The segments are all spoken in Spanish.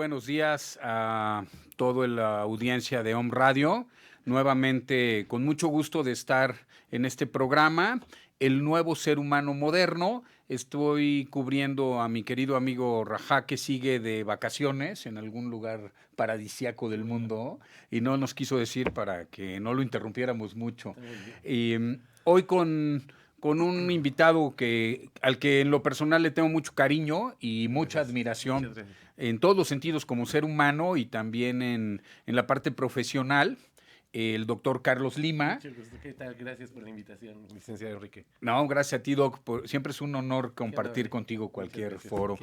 buenos días a toda la audiencia de Home Radio. Nuevamente, con mucho gusto de estar en este programa, El Nuevo Ser Humano Moderno. Estoy cubriendo a mi querido amigo Rajá, que sigue de vacaciones en algún lugar paradisíaco del mundo y no nos quiso decir para que no lo interrumpiéramos mucho. Y hoy con un invitado al que en lo personal le tengo mucho cariño y mucha admiración en todos los sentidos como ser humano y también en la parte profesional, el doctor Carlos Lima. Mucho gusto. ¿Qué tal? Gracias por la invitación, licenciado Enrique. No, gracias a ti, Doc. Siempre es un honor compartir contigo cualquier foro.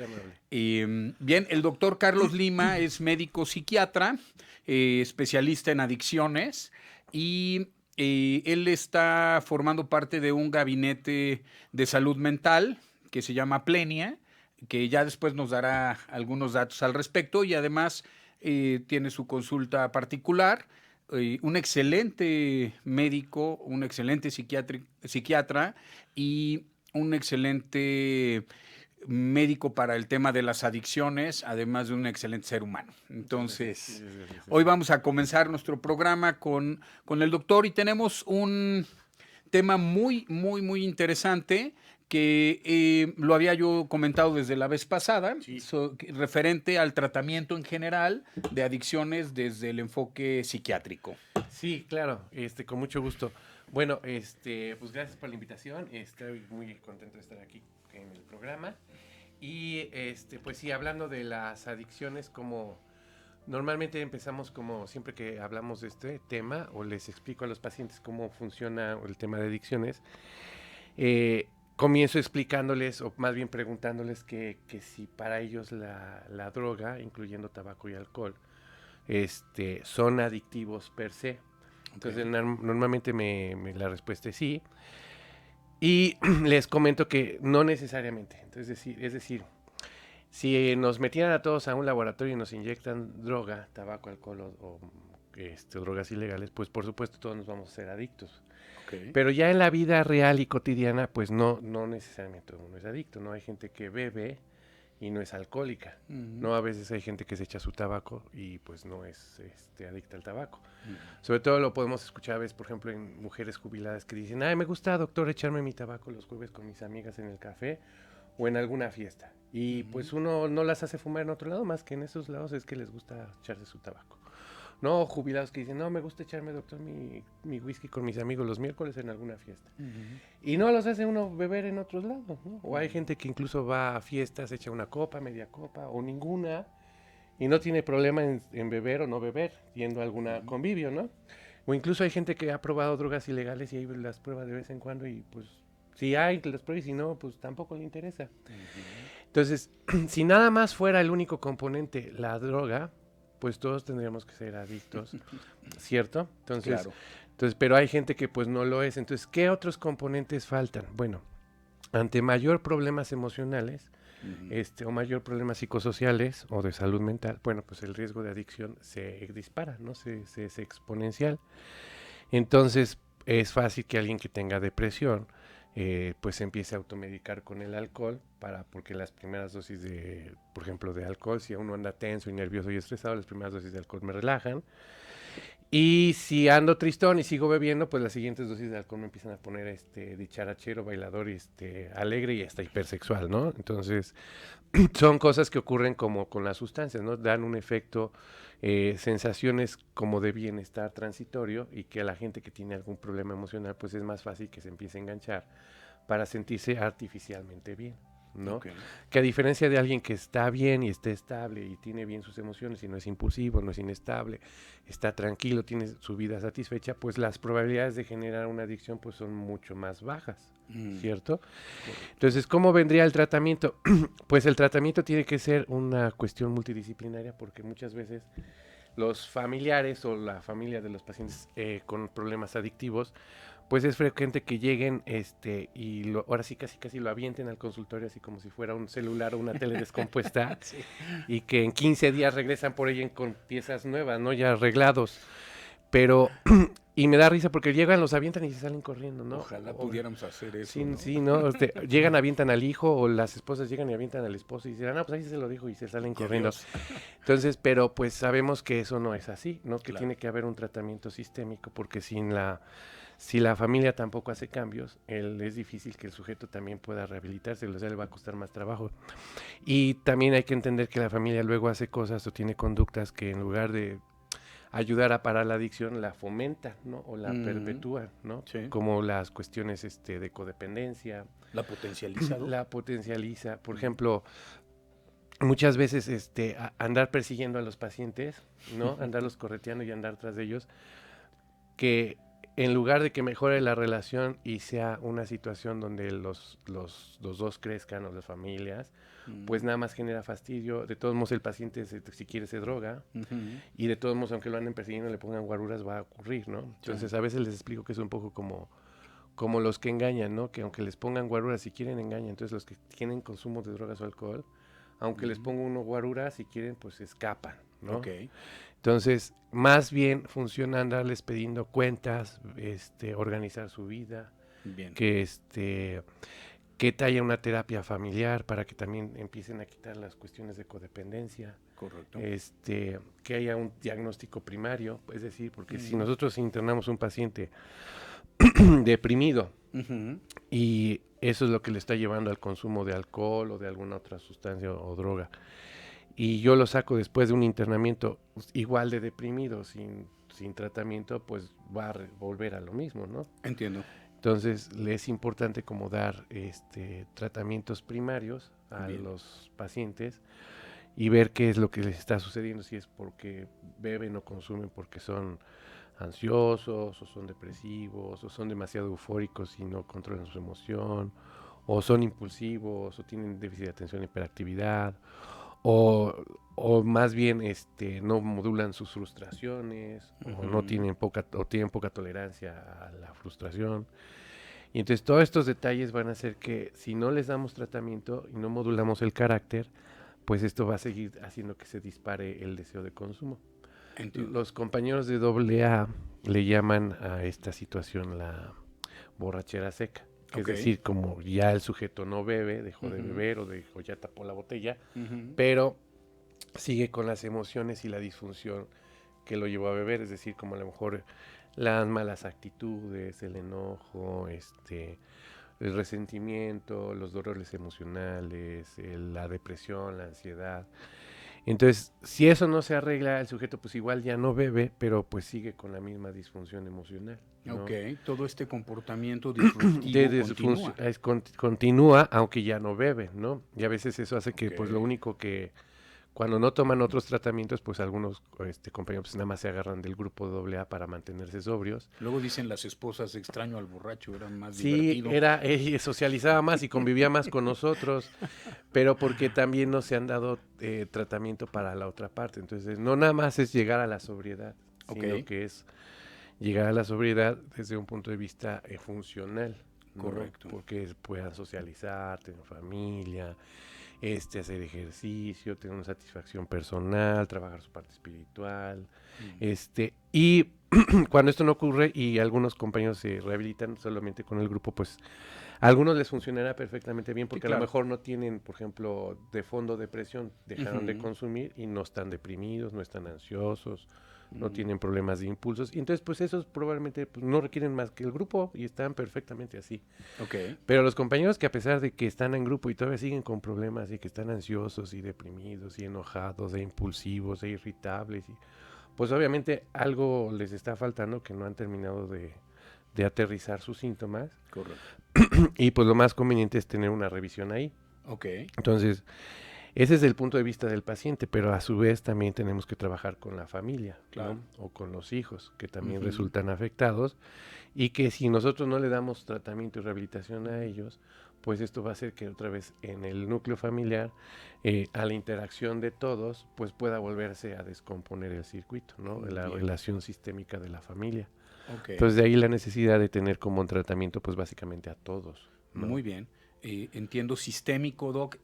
Bien, el doctor Carlos Lima es médico psiquiatra, especialista en adicciones y él está formando parte de un gabinete de salud mental que se llama Plenia, que ya después nos dará algunos datos al respecto, y además tiene su consulta particular. Un excelente médico, un excelente psiquiatra y un excelente médico para el tema de las adicciones, además de un excelente ser humano. Entonces, hoy vamos a comenzar nuestro programa con el doctor y tenemos un tema muy interesante que lo había yo comentado desde la vez pasada, referente al tratamiento en general de adicciones desde el enfoque psiquiátrico. Sí, claro, con mucho gusto. Bueno, pues gracias por la invitación. Estoy muy contento de estar aquí en el programa. Y pues sí, hablando de las adicciones, como normalmente empezamos, como siempre que hablamos de este tema, o les explico a los pacientes cómo funciona el tema de adicciones, comienzo explicándoles, o más bien preguntándoles que si para ellos la droga, incluyendo tabaco y alcohol, son adictivos per se. Entonces, normalmente la respuesta es sí. Y les comento que no necesariamente. Entonces, es decir, si nos metieran a todos a un laboratorio y nos inyectan droga, tabaco, alcohol o drogas ilegales, pues por supuesto todos nos vamos a ser adictos. Pero ya en la vida real y cotidiana, pues no necesariamente uno es adicto, ¿no? Hay gente que bebe y no es alcohólica, ¿no? A veces hay gente que se echa su tabaco y pues no es adicta al tabaco. Sobre todo lo podemos escuchar a veces, por ejemplo, en mujeres jubiladas que dicen, ay, me gusta, doctor, echarme mi tabaco los jueves con mis amigas en el café o en alguna fiesta. Y pues uno no las hace fumar en otro lado, más que en esos lados es que les gusta echarse su tabaco. No, jubilados que dicen, no, me gusta echarme, doctor, mi whisky con mis amigos los miércoles en alguna fiesta. Y no los hace uno beber en otros lados, ¿no? O hay gente que incluso va a fiestas, echa una copa, media copa o ninguna, y no tiene problema en beber o no beber, yendo a alguna convivio, ¿no? O incluso hay gente que ha probado drogas ilegales y ahí las prueba de vez en cuando y pues si hay, las prueba y si no, pues tampoco le interesa. Entonces, si nada más fuera el único componente la droga, pues todos tendríamos que ser adictos, ¿cierto? Entonces, pero hay gente que pues no lo es. Entonces, ¿qué otros componentes faltan? Bueno, ante mayor problemas emocionales, o mayor problemas psicosociales o de salud mental, bueno, pues el riesgo de adicción se dispara, ¿no? Se exponencial. Entonces, es fácil que alguien que tenga depresión, pues se empiece a automedicar con el alcohol porque las primeras dosis de, por ejemplo, de alcohol, si uno anda tenso y nervioso y estresado, las primeras dosis de alcohol me relajan. Y si ando tristón y sigo bebiendo, pues las siguientes dosis de alcohol me empiezan a poner dicharachero, bailador y alegre y hasta hipersexual, ¿no? Entonces, son cosas que ocurren como con las sustancias, ¿no? Dan un efecto, sensaciones como de bienestar transitorio y que a la gente que tiene algún problema emocional, pues es más fácil que se empiece a enganchar para sentirse artificialmente bien, ¿no? Que a diferencia de alguien que está bien y está estable y tiene bien sus emociones y no es impulsivo, no es inestable, está tranquilo, tiene su vida satisfecha, pues las probabilidades de generar una adicción pues son mucho más bajas, ¿cierto? Entonces, ¿cómo vendría el tratamiento? Pues el tratamiento tiene que ser una cuestión multidisciplinaria porque muchas veces los familiares o la familia de los pacientes con problemas adictivos, pues es frecuente que lleguen y ahora sí casi lo avienten al consultorio así como si fuera un celular o una tele descompuesta y que en 15 días regresan por ella con piezas nuevas, ¿no? Ya arreglados. Pero, y me da risa porque llegan, los avientan y se salen corriendo, ¿no? Ojalá pudiéramos hacer eso. Sí, ¿no? sí, ¿no? Llegan, avientan al hijo, o las esposas llegan y avientan al esposo y dicen, no, pues ahí se lo dijo, y se salen corriendo. Adiós. Entonces, pero pues sabemos que eso no es así, ¿no? Que Claro. tiene que haber un tratamiento sistémico, porque si la familia tampoco hace cambios, es difícil que el sujeto también pueda rehabilitarse, o sea, le va a costar más trabajo. Y también hay que entender que la familia luego hace cosas o tiene conductas que en lugar de ayudar a parar la adicción, la fomenta, ¿no? O la perpetúa, ¿no? Sí. Como las cuestiones de codependencia. La potencializa. La potencializa. Por ejemplo, muchas veces andar persiguiendo a los pacientes, ¿no? Andarlos correteando y andar tras de ellos, que en lugar de que mejore la relación y sea una situación donde los dos crezcan, o las familias, pues nada más genera fastidio. De todos modos, el paciente, si quiere, se droga, y de todos modos, aunque lo anden persiguiendo, le pongan guaruras, va a ocurrir, ¿no? Entonces, a veces les explico que es un poco como los que engañan, ¿no? Que aunque les pongan guaruras, si quieren, engañan. Entonces, los que tienen consumo de drogas o alcohol, aunque les ponga uno guaruras, si quieren, pues escapan, ¿no? Okay. Entonces, más bien funciona andarles pidiendo cuentas, organizar su vida, Bien. que haya una terapia familiar para que también empiecen a quitar las cuestiones de codependencia. Correcto. Que haya un diagnóstico primario, es decir, porque si nosotros internamos un paciente deprimido y eso es lo que le está llevando al consumo de alcohol o de alguna otra sustancia o droga, y yo lo saco después de un internamiento igual de deprimido, sin tratamiento, pues va a volver a lo mismo, ¿no? Entiendo. Entonces, le es importante como dar tratamientos primarios a los pacientes y ver qué es lo que les está sucediendo, si es porque beben o consumen porque son ansiosos, o son depresivos, o son demasiado eufóricos y no controlan su emoción, o son impulsivos, o tienen déficit de atención e hiperactividad, o más bien no modulan sus frustraciones, o no tienen tienen poca tolerancia a la frustración. Y entonces todos estos detalles van a hacer que si no les damos tratamiento y no modulamos el carácter, pues esto va a seguir haciendo que se dispare el deseo de consumo. Entiendo. Los compañeros de AA le llaman a esta situación la borrachera seca. Es decir, como ya el sujeto no bebe, dejó de beber o ya tapó la botella, pero sigue con las emociones y la disfunción que lo llevó a beber. Es decir, como a lo mejor las malas actitudes, el enojo, el resentimiento, los dolores emocionales, la depresión, la ansiedad. Entonces, si eso no se arregla, el sujeto pues igual ya no bebe, pero pues sigue con la misma disfunción emocional, ¿no? Todo este comportamiento disruptivo continúa, aunque ya no bebe, ¿no? Y a veces eso hace que pues lo único que, cuando no toman otros tratamientos, pues algunos compañeros pues nada más se agarran del grupo AA para mantenerse sobrios. Luego dicen las esposas, extraño al borracho, era más divertido. Sí, socializaba más y convivía más con nosotros, pero porque también no se han dado tratamiento para la otra parte. Entonces, no nada más es llegar a la sobriedad, sino que es llegar a la sobriedad desde un punto de vista funcional. Correcto. ¿No? Porque puedan socializar, tener familia, hacer ejercicio, tener una satisfacción personal, trabajar su parte espiritual, y cuando esto no ocurre y algunos compañeros se rehabilitan solamente con el grupo, pues a algunos les funcionará perfectamente bien porque a lo mejor no tienen, por ejemplo, de fondo depresión, dejaron de consumir y no están deprimidos, no están ansiosos, no tienen problemas de impulsos, y entonces pues esos probablemente pues, no requieren más que el grupo y están perfectamente así. Pero los compañeros que a pesar de que están en grupo y todavía siguen con problemas y que están ansiosos y deprimidos y enojados e impulsivos e irritables, pues obviamente algo les está faltando, que no han terminado de aterrizar sus síntomas. Correcto. Y pues lo más conveniente es tener una revisión ahí. Entonces, ese es el punto de vista del paciente, pero a su vez también tenemos que trabajar con la familia, ¿no? O con los hijos, que también resultan afectados, y que si nosotros no le damos tratamiento y rehabilitación a ellos, pues esto va a hacer que otra vez en el núcleo familiar, a la interacción de todos, pues pueda volverse a descomponer el circuito, ¿no? La relación sistémica de la familia. Entonces de ahí la necesidad de tener como un tratamiento pues básicamente a todos, ¿no? Muy bien, entiendo, sistémico, Doc.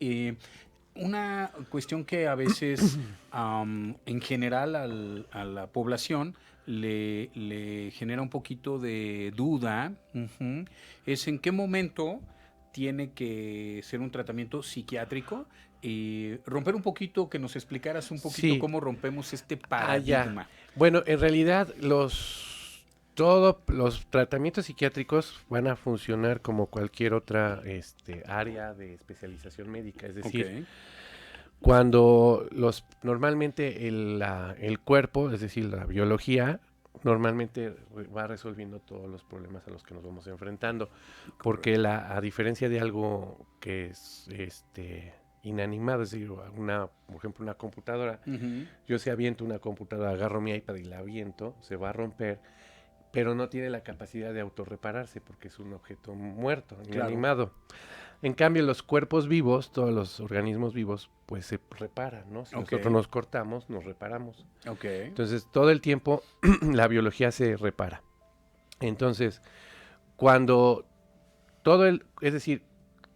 Una cuestión que a veces en general a la población le genera un poquito de duda, es en qué momento tiene que ser un tratamiento psiquiátrico y romper un poquito, que nos explicaras un poquito cómo rompemos este paradigma. Bueno, en realidad todos los tratamientos psiquiátricos van a funcionar como cualquier otra área de especialización médica, es decir, cuando normalmente el cuerpo, es decir, la biología, normalmente va resolviendo todos los problemas a los que nos vamos enfrentando, porque a diferencia de algo que es inanimado, es decir, por ejemplo, una computadora, yo si aviento una computadora, agarro mi iPad y la aviento, se va a romper, pero no tiene la capacidad de autorrepararse porque es un objeto muerto, inanimado. En cambio, los cuerpos vivos, todos los organismos vivos, pues se reparan, ¿no? Si nosotros nos cortamos, nos reparamos. Entonces, todo el tiempo la biología se repara. Entonces, es decir,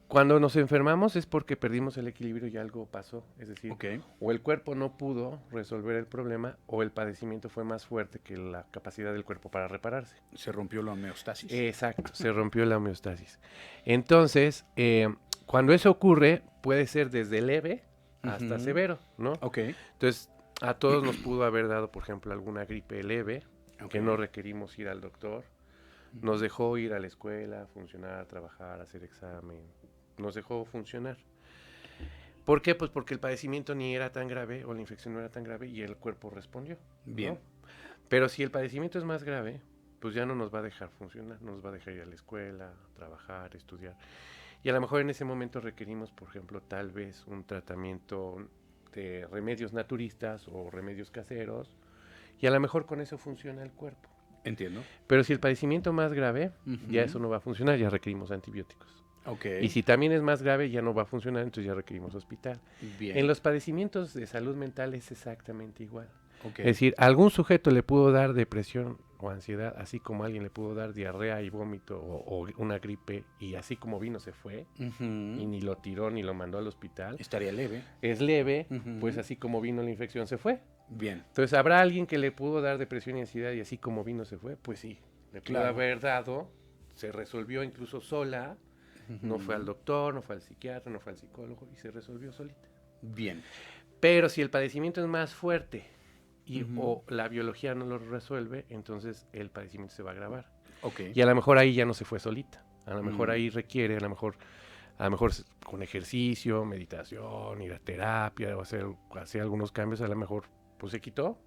cuando nos enfermamos es porque perdimos el equilibrio y algo pasó. Es decir, o el cuerpo no pudo resolver el problema o el padecimiento fue más fuerte que la capacidad del cuerpo para repararse. Se rompió la homeostasis. Exacto, se rompió la homeostasis. Entonces, cuando eso ocurre, puede ser desde leve hasta severo, ¿no? Entonces, a todos nos pudo haber dado, por ejemplo, alguna gripe leve, que no requerimos ir al doctor. Nos dejó ir a la escuela, funcionar, trabajar, hacer examen. Nos dejó funcionar. ¿Por qué? Pues porque el padecimiento ni era tan grave o la infección no era tan grave y el cuerpo respondió. Bien. ¿No? Pero si el padecimiento es más grave, pues ya no nos va a dejar funcionar, no nos va a dejar ir a la escuela, trabajar, estudiar. Y a lo mejor en ese momento requerimos, por ejemplo, tal vez un tratamiento de remedios naturistas o remedios caseros y a lo mejor con eso funciona el cuerpo. Entiendo. Pero si el padecimiento más grave, ya eso no va a funcionar, ya requerimos antibióticos. Okay. Y si también es más grave, ya no va a funcionar, entonces ya requerimos hospital. Bien. En los padecimientos de salud mental es exactamente igual. Okay. Es decir, algún sujeto le pudo dar depresión o ansiedad, así como alguien le pudo dar diarrea y vómito o una gripe, y así como vino se fue, y ni lo tiró ni lo mandó al hospital. Estaría leve. Es leve, pues así como vino la infección se fue. Bien. Entonces, ¿habrá alguien que le pudo dar depresión y ansiedad y así como vino se fue? Pues sí, le pudo haber dado, se resolvió incluso sola, no fue al doctor, no fue al psiquiatra, no fue al psicólogo y se resolvió solita. Bien. Pero si el padecimiento es más fuerte o la biología no lo resuelve, entonces el padecimiento se va a agravar. Y a lo mejor ahí ya no se fue solita. A lo mejor ahí requiere, a lo mejor con ejercicio, meditación, ir a terapia, o hacer algunos cambios, a lo mejor pues se quitó.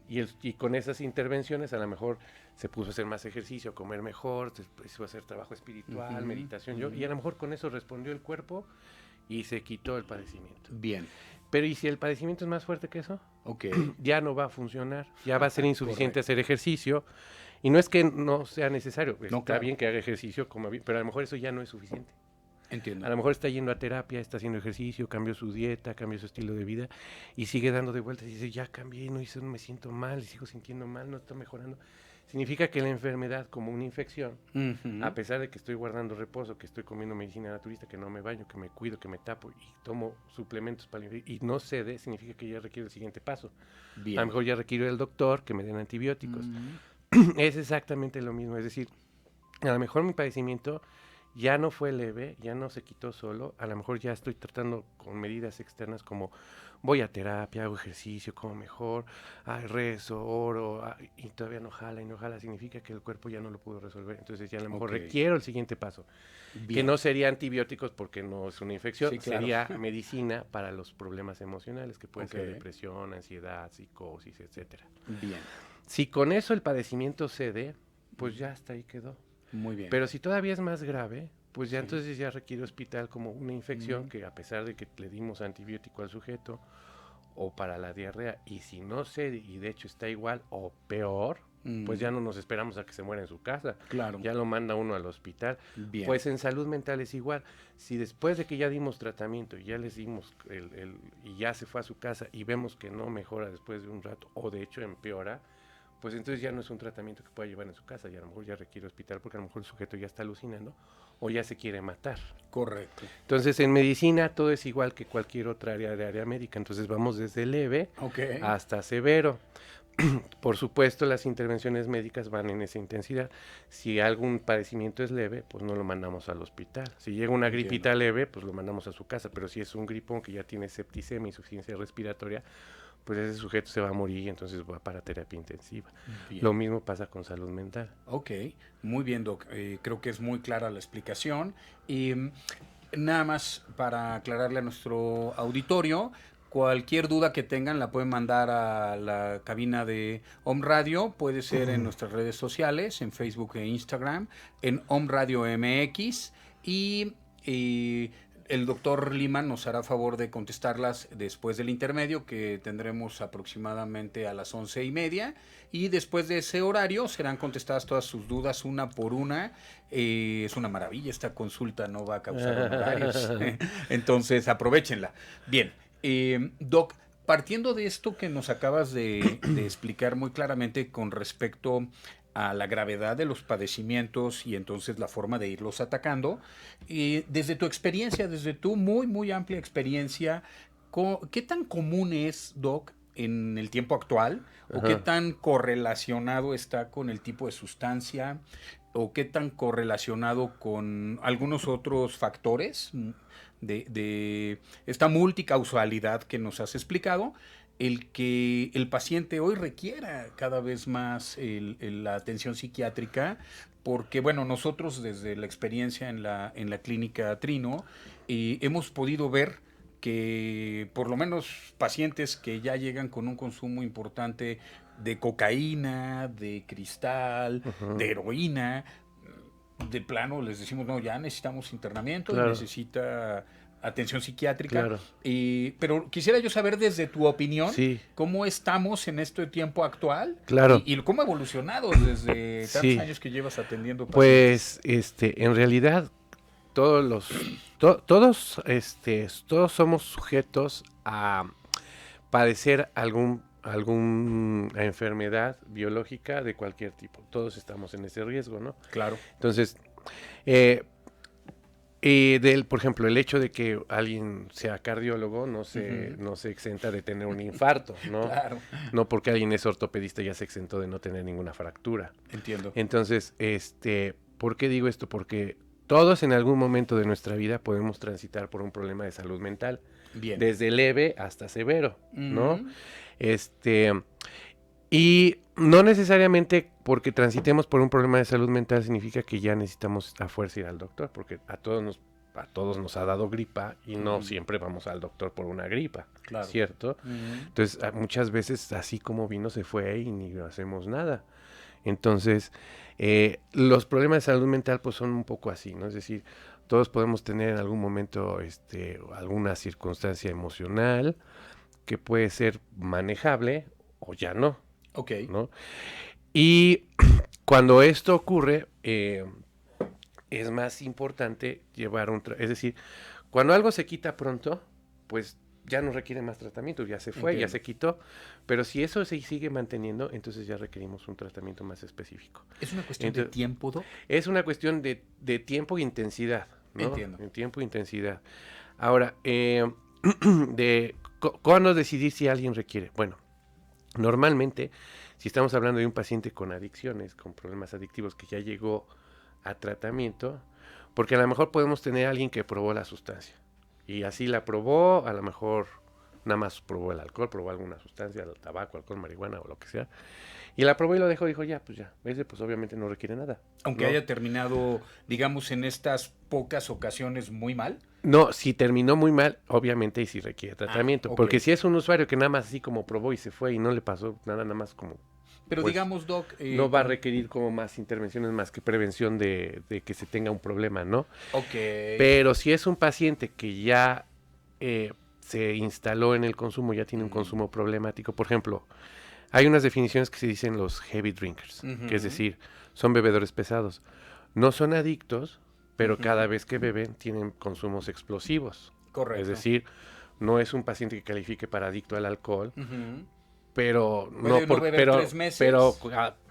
Y con esas intervenciones a lo mejor se puso a hacer más ejercicio, comer mejor, se puso a hacer trabajo espiritual, meditación, y a lo mejor con eso respondió el cuerpo y se quitó el padecimiento. Bien. Pero ¿y si el padecimiento es más fuerte que eso? Ya no va a funcionar, ya va a ser insuficiente hacer ejercicio. Y no es que no sea necesario, está bien que haga ejercicio, coma bien, pero a lo mejor eso ya no es suficiente. Entiendo. A lo mejor está yendo a terapia, está haciendo ejercicio, cambió su dieta, cambió su estilo de vida y sigue dando de vueltas y dice, ya cambié, no me siento mal, sigo sintiendo mal, no está mejorando. Significa que la enfermedad, como una infección, a pesar de que estoy guardando reposo, que estoy comiendo medicina naturista, que no me baño, que me cuido, que me tapo y tomo suplementos para y no cede, significa que ya requiere el siguiente paso. Bien. A lo mejor ya requiere el doctor que me den antibióticos. Es exactamente lo mismo, es decir, a lo mejor mi padecimiento ya no fue leve, ya no se quitó solo, a lo mejor ya estoy tratando con medidas externas como voy a terapia, hago ejercicio, como mejor, rezo, oro, y todavía no jala y no jala, significa que el cuerpo ya no lo pudo resolver, entonces ya a lo mejor requiero el siguiente paso, que no sería antibióticos porque no es una infección, sería medicina para los problemas emocionales, que pueden ser depresión, ansiedad, psicosis, etcétera. Bien. Si con eso el padecimiento cede, pues ya hasta ahí quedó. Muy bien. Pero si todavía es más grave, pues ya entonces ya requiere hospital como una infección que a pesar de que le dimos antibiótico al sujeto o para la diarrea y si no cede y de hecho está igual o peor, pues ya no nos esperamos a que se muera en su casa. Claro. Ya lo manda uno al hospital. Bien. Pues en salud mental es igual. Si después de que ya dimos tratamiento y ya les dimos y ya se fue a su casa y vemos que no mejora después de un rato o de hecho empeora, pues entonces ya no es un tratamiento que pueda llevar en su casa, y a lo mejor ya requiere hospital porque a lo mejor el sujeto ya está alucinando o ya se quiere matar. Correcto. Entonces en medicina todo es igual que cualquier otra área médica, entonces vamos desde leve hasta severo. por supuesto, las intervenciones médicas van en esa intensidad. Si algún padecimiento es leve, pues no lo mandamos al hospital. Si llega una gripita leve, pues lo mandamos a su casa. Pero si es un gripón que ya tiene septicemia, insuficiencia respiratoria, pues ese sujeto se va a morir y entonces va para terapia intensiva. Bien. Lo mismo pasa con salud mental. Ok, muy bien, Doc. Creo que es muy clara la explicación. Y nada más para aclararle a nuestro auditorio, cualquier duda que tengan la pueden mandar a la cabina de Om Radio, puede ser en nuestras redes sociales, en Facebook e Instagram, en Om Radio MX, y el doctor Lima nos hará favor de contestarlas después del intermedio, que tendremos aproximadamente a las 11:30, y después de ese horario serán contestadas todas sus dudas una por una. Es una maravilla, esta consulta no va a causar honorarios, entonces aprovechenla. Bien. Doc, partiendo de esto que nos acabas de explicar muy claramente con respecto a la gravedad de los padecimientos y entonces la forma de irlos atacando, desde tu experiencia, desde tu muy amplia experiencia, ¿qué tan común es, Doc, en el tiempo actual? ¿O qué tan correlacionado está con el tipo de sustancia? ¿O qué tan correlacionado con algunos otros factores de esta multicausalidad que nos has explicado, el que el paciente hoy requiera cada vez más la atención psiquiátrica? Porque, bueno, nosotros desde la experiencia en la clínica Trino hemos podido ver que por lo menos pacientes que ya llegan con un consumo importante de cocaína, de cristal, de heroína, de plano les decimos, no, ya necesitamos internamiento, necesita atención psiquiátrica. Pero quisiera yo saber desde tu opinión, cómo estamos en este tiempo actual y cómo ha evolucionado desde tantos años que llevas atendiendo pacientes. Pues, en realidad, todos somos sujetos a padecer alguna enfermedad biológica de cualquier tipo. Todos estamos en ese riesgo, ¿no? Claro. Entonces, por ejemplo, el hecho de que alguien sea cardiólogo no se exenta de tener un infarto, ¿no? Claro. No porque alguien es ortopedista ya se exentó de no tener ninguna fractura. Entiendo. Entonces, ¿por qué digo esto? Porque todos en algún momento de nuestra vida podemos transitar por un problema de salud mental. Bien. Desde leve hasta severo, ¿no? Y no necesariamente porque transitemos por un problema de salud mental significa que ya necesitamos a fuerza ir al doctor, porque a todos nos ha dado gripa y no siempre vamos al doctor por una gripa, ¿cierto? Entonces, muchas veces así como vino se fue y ni hacemos nada. Entonces, los problemas de salud mental pues son un poco así, ¿no? Es decir, todos podemos tener en algún momento alguna circunstancia emocional que puede ser manejable o ya no. Ok. ¿No? Y cuando esto ocurre, es más importante llevar es decir, cuando algo se quita pronto, pues ya no requiere más tratamiento, ya se fue, ya se quitó, pero si eso se sigue manteniendo, entonces ya requerimos un tratamiento más específico. ¿Es una cuestión de tiempo, Doc? Es una cuestión de tiempo e intensidad, ¿no? Entiendo. De tiempo e intensidad. Ahora, ¿cuándo decidir si alguien requiere? Bueno, normalmente, si estamos hablando de un paciente con adicciones, con problemas adictivos que ya llegó a tratamiento, porque a lo mejor podemos tener a alguien que probó la sustancia y así la probó, a lo mejor nada más probó el alcohol, probó alguna sustancia, el tabaco, alcohol, marihuana o lo que sea, y la probó y lo dejó, dijo ya, pues ya, ese pues obviamente no requiere nada. Aunque haya terminado, digamos, en estas pocas ocasiones muy mal. No, si terminó muy mal, obviamente y si requiere tratamiento, porque si es un usuario que nada más así como probó y se fue y no le pasó nada más como... Pero pues, digamos, Doc... no va a requerir como más intervenciones más que prevención de que se tenga un problema, ¿no? Ok. Pero si es un paciente que ya se instaló en el consumo, ya tiene un consumo problemático, por ejemplo, hay unas definiciones que se dicen los heavy drinkers, que es decir, son bebedores pesados. No son adictos, pero cada vez que beben tienen consumos explosivos. Correcto. Es decir, no es un paciente que califique para adicto al alcohol, pero pero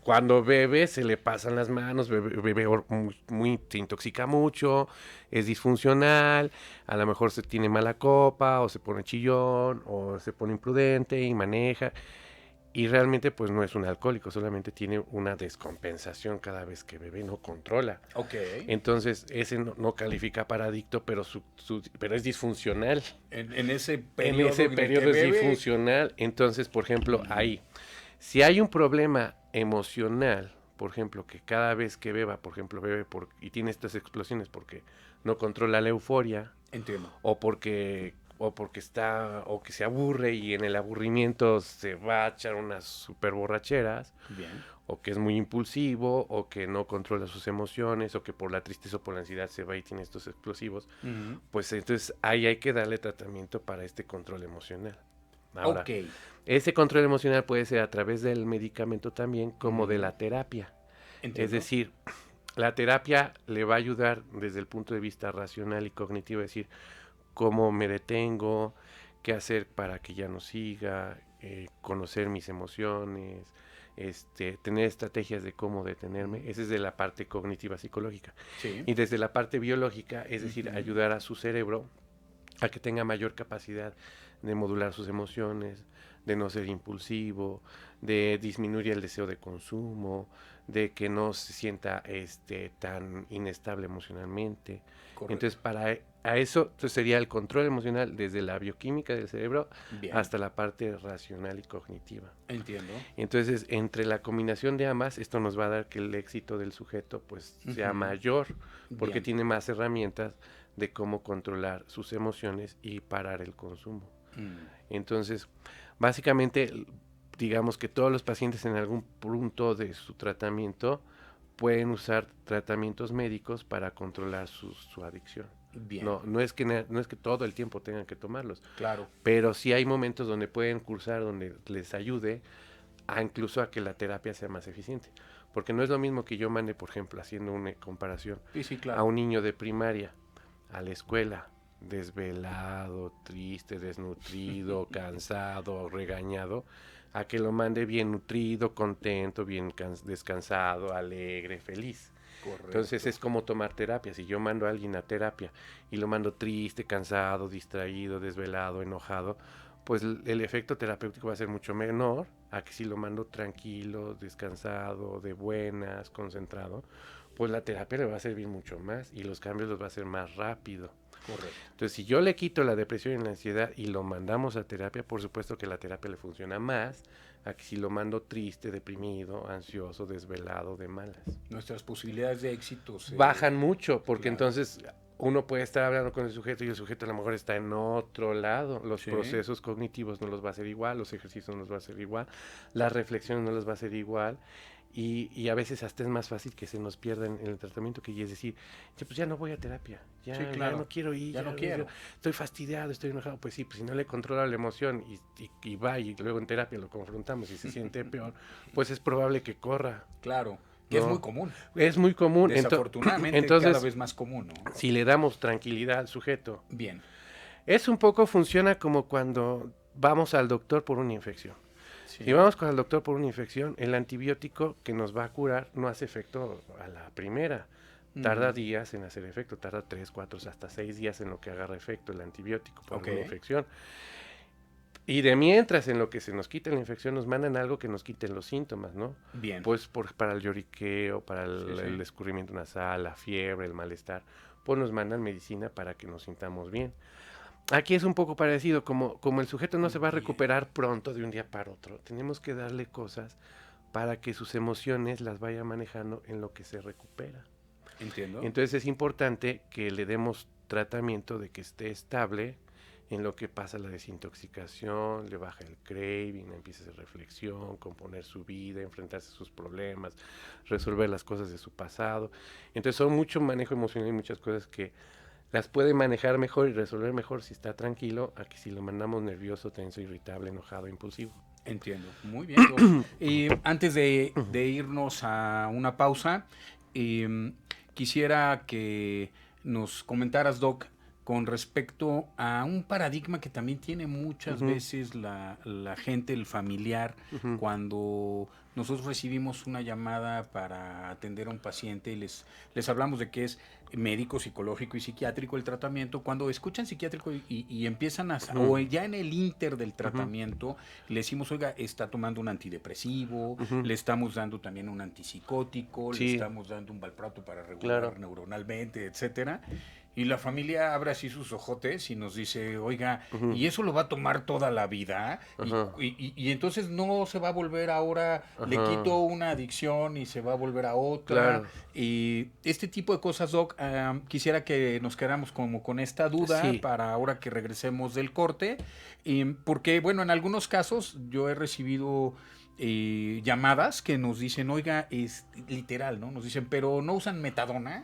cuando bebe se le pasan las manos, se intoxica mucho, es disfuncional, a lo mejor se tiene mala copa, o se pone chillón, o se pone imprudente y maneja. y realmente pues no es un alcohólico, solamente tiene una descompensación cada vez que bebe, no controla. Ok. Entonces ese no califica para adicto, pero pero es disfuncional. En ese En periodo ese en el periodo que es bebe. disfuncional. Entonces, por ejemplo, ahí, si hay un problema emocional, por ejemplo, que cada vez que beba, por ejemplo, bebe y tiene estas explosiones porque no controla la euforia, Entiendo. o porque o que se aburre y en el aburrimiento se va a echar unas super borracheras, Bien. o que es muy impulsivo, o que no controla sus emociones, o que por la tristeza o por la ansiedad se va y tiene estos explosivos, pues entonces ahí hay que darle tratamiento para este control emocional. Ahora, Ok. ese control emocional puede ser a través del medicamento también, como de la terapia. Entiendo. Es decir, la terapia le va a ayudar desde el punto de vista racional y cognitivo, es decir, cómo me detengo, qué hacer para que ya no siga, conocer mis emociones, tener estrategias de cómo detenerme. Esa es de la parte cognitiva psicológica. Sí. Y desde la parte biológica, es decir, ayudar a su cerebro a que tenga mayor capacidad de modular sus emociones, de no ser impulsivo, de disminuir el deseo de consumo, de que no se sienta tan inestable emocionalmente. Correcto. Entonces, a eso entonces sería el control emocional desde la bioquímica del cerebro Bien. hasta la parte racional y cognitiva. Entiendo. Entonces, entre la combinación de ambas, esto nos va a dar que el éxito del sujeto pues sea mayor, porque Bien. tiene más herramientas de cómo controlar sus emociones y parar el consumo. Entonces, básicamente, digamos que todos los pacientes en algún punto de su tratamiento pueden usar tratamientos médicos para controlar su adicción. Bien. No es que todo el tiempo tengan que tomarlos. Claro. Pero sí hay momentos donde pueden cursar, donde les ayude incluso a que la terapia sea más eficiente. Porque no es lo mismo que yo mande, por ejemplo, haciendo una comparación, Sí, claro. a un niño de primaria a la escuela, desvelado, triste, desnutrido, cansado, regañado, a que lo mande bien nutrido, contento, bien descansado, alegre, feliz. Correcto. Entonces es como tomar terapia. Si yo mando a alguien a terapia y lo mando triste, cansado, distraído, desvelado, enojado, pues el efecto terapéutico va a ser mucho menor a que si lo mando tranquilo, descansado, de buenas, concentrado, pues la terapia le va a servir mucho más y los cambios los va a hacer más rápido. Correcto. Entonces, si yo le quito la depresión y la ansiedad y lo mandamos a terapia, por supuesto que la terapia le funciona más a que si lo mando triste, deprimido, ansioso, desvelado, de malas. Nuestras posibilidades de éxito bajan mucho, porque claro. Entonces uno puede estar hablando con el sujeto y el sujeto a lo mejor está en otro lado. Los procesos cognitivos no los va a hacer igual, los ejercicios no los va a hacer igual, las reflexiones no los va a hacer igual. Y a veces hasta es más fácil que se nos pierda en el tratamiento, que es decir, pues ya no voy a terapia, ya no quiero ir, ya no quiero. Estoy fastidiado, estoy enojado. Pues sí, pues si no le controla la emoción y va y luego en terapia lo confrontamos y se siente peor, pues es probable que corra. Claro, que es muy común. Es muy común. Desafortunadamente, entonces, cada vez más común, ¿no? Si le damos tranquilidad al sujeto. Bien. Es un poco, funciona como cuando vamos al doctor por una infección. Sí. Si vamos con el doctor por una infección, el antibiótico que nos va a curar no hace efecto a la primera. Tarda días en hacer efecto, tarda 3, 4, hasta 6 días en lo que agarra efecto el antibiótico por una infección. Y de mientras, en lo que se nos quita la infección, nos mandan algo que nos quite los síntomas, ¿no? Bien. Pues para el lloriqueo, para el escurrimiento nasal, la fiebre, el malestar, pues nos mandan medicina para que nos sintamos bien. Aquí es un poco parecido, como el sujeto no se va a recuperar pronto de un día para otro, tenemos que darle cosas para que sus emociones las vaya manejando en lo que se recupera. Entiendo. Entonces es importante que le demos tratamiento de que esté estable en lo que pasa la desintoxicación, le baja el craving, empieza a hacer reflexión, componer su vida, enfrentarse a sus problemas, resolver las cosas de su pasado. Entonces son mucho manejo emocional y muchas cosas que las puede manejar mejor y resolver mejor si está tranquilo, a que si lo mandamos nervioso, tenso, irritable, enojado, impulsivo. Entiendo. Muy bien, Doc. Y antes de irnos a una pausa, quisiera que nos comentaras, Doc, con respecto a un paradigma que también tiene muchas veces la gente, el familiar, cuando nosotros recibimos una llamada para atender a un paciente y les hablamos de que es médico, psicológico y psiquiátrico el tratamiento. Cuando escuchan psiquiátrico y empiezan o ya en el inter del tratamiento, le decimos, oiga, está tomando un antidepresivo, le estamos dando también un antipsicótico, le estamos dando un valproato para regular neuronalmente, etcétera. Y la familia abre así sus ojotes y nos dice, oiga, ¿y eso lo va a tomar toda la vida? Y entonces no se va a volver ahora, le quito una adicción y se va a volver a otra. Y este tipo de cosas, Doc, quisiera que nos quedáramos como con esta duda para ahora que regresemos del corte. Porque, bueno, en algunos casos yo he recibido llamadas que nos dicen, oiga, es literal, ¿no? Nos dicen, pero no usan metadona.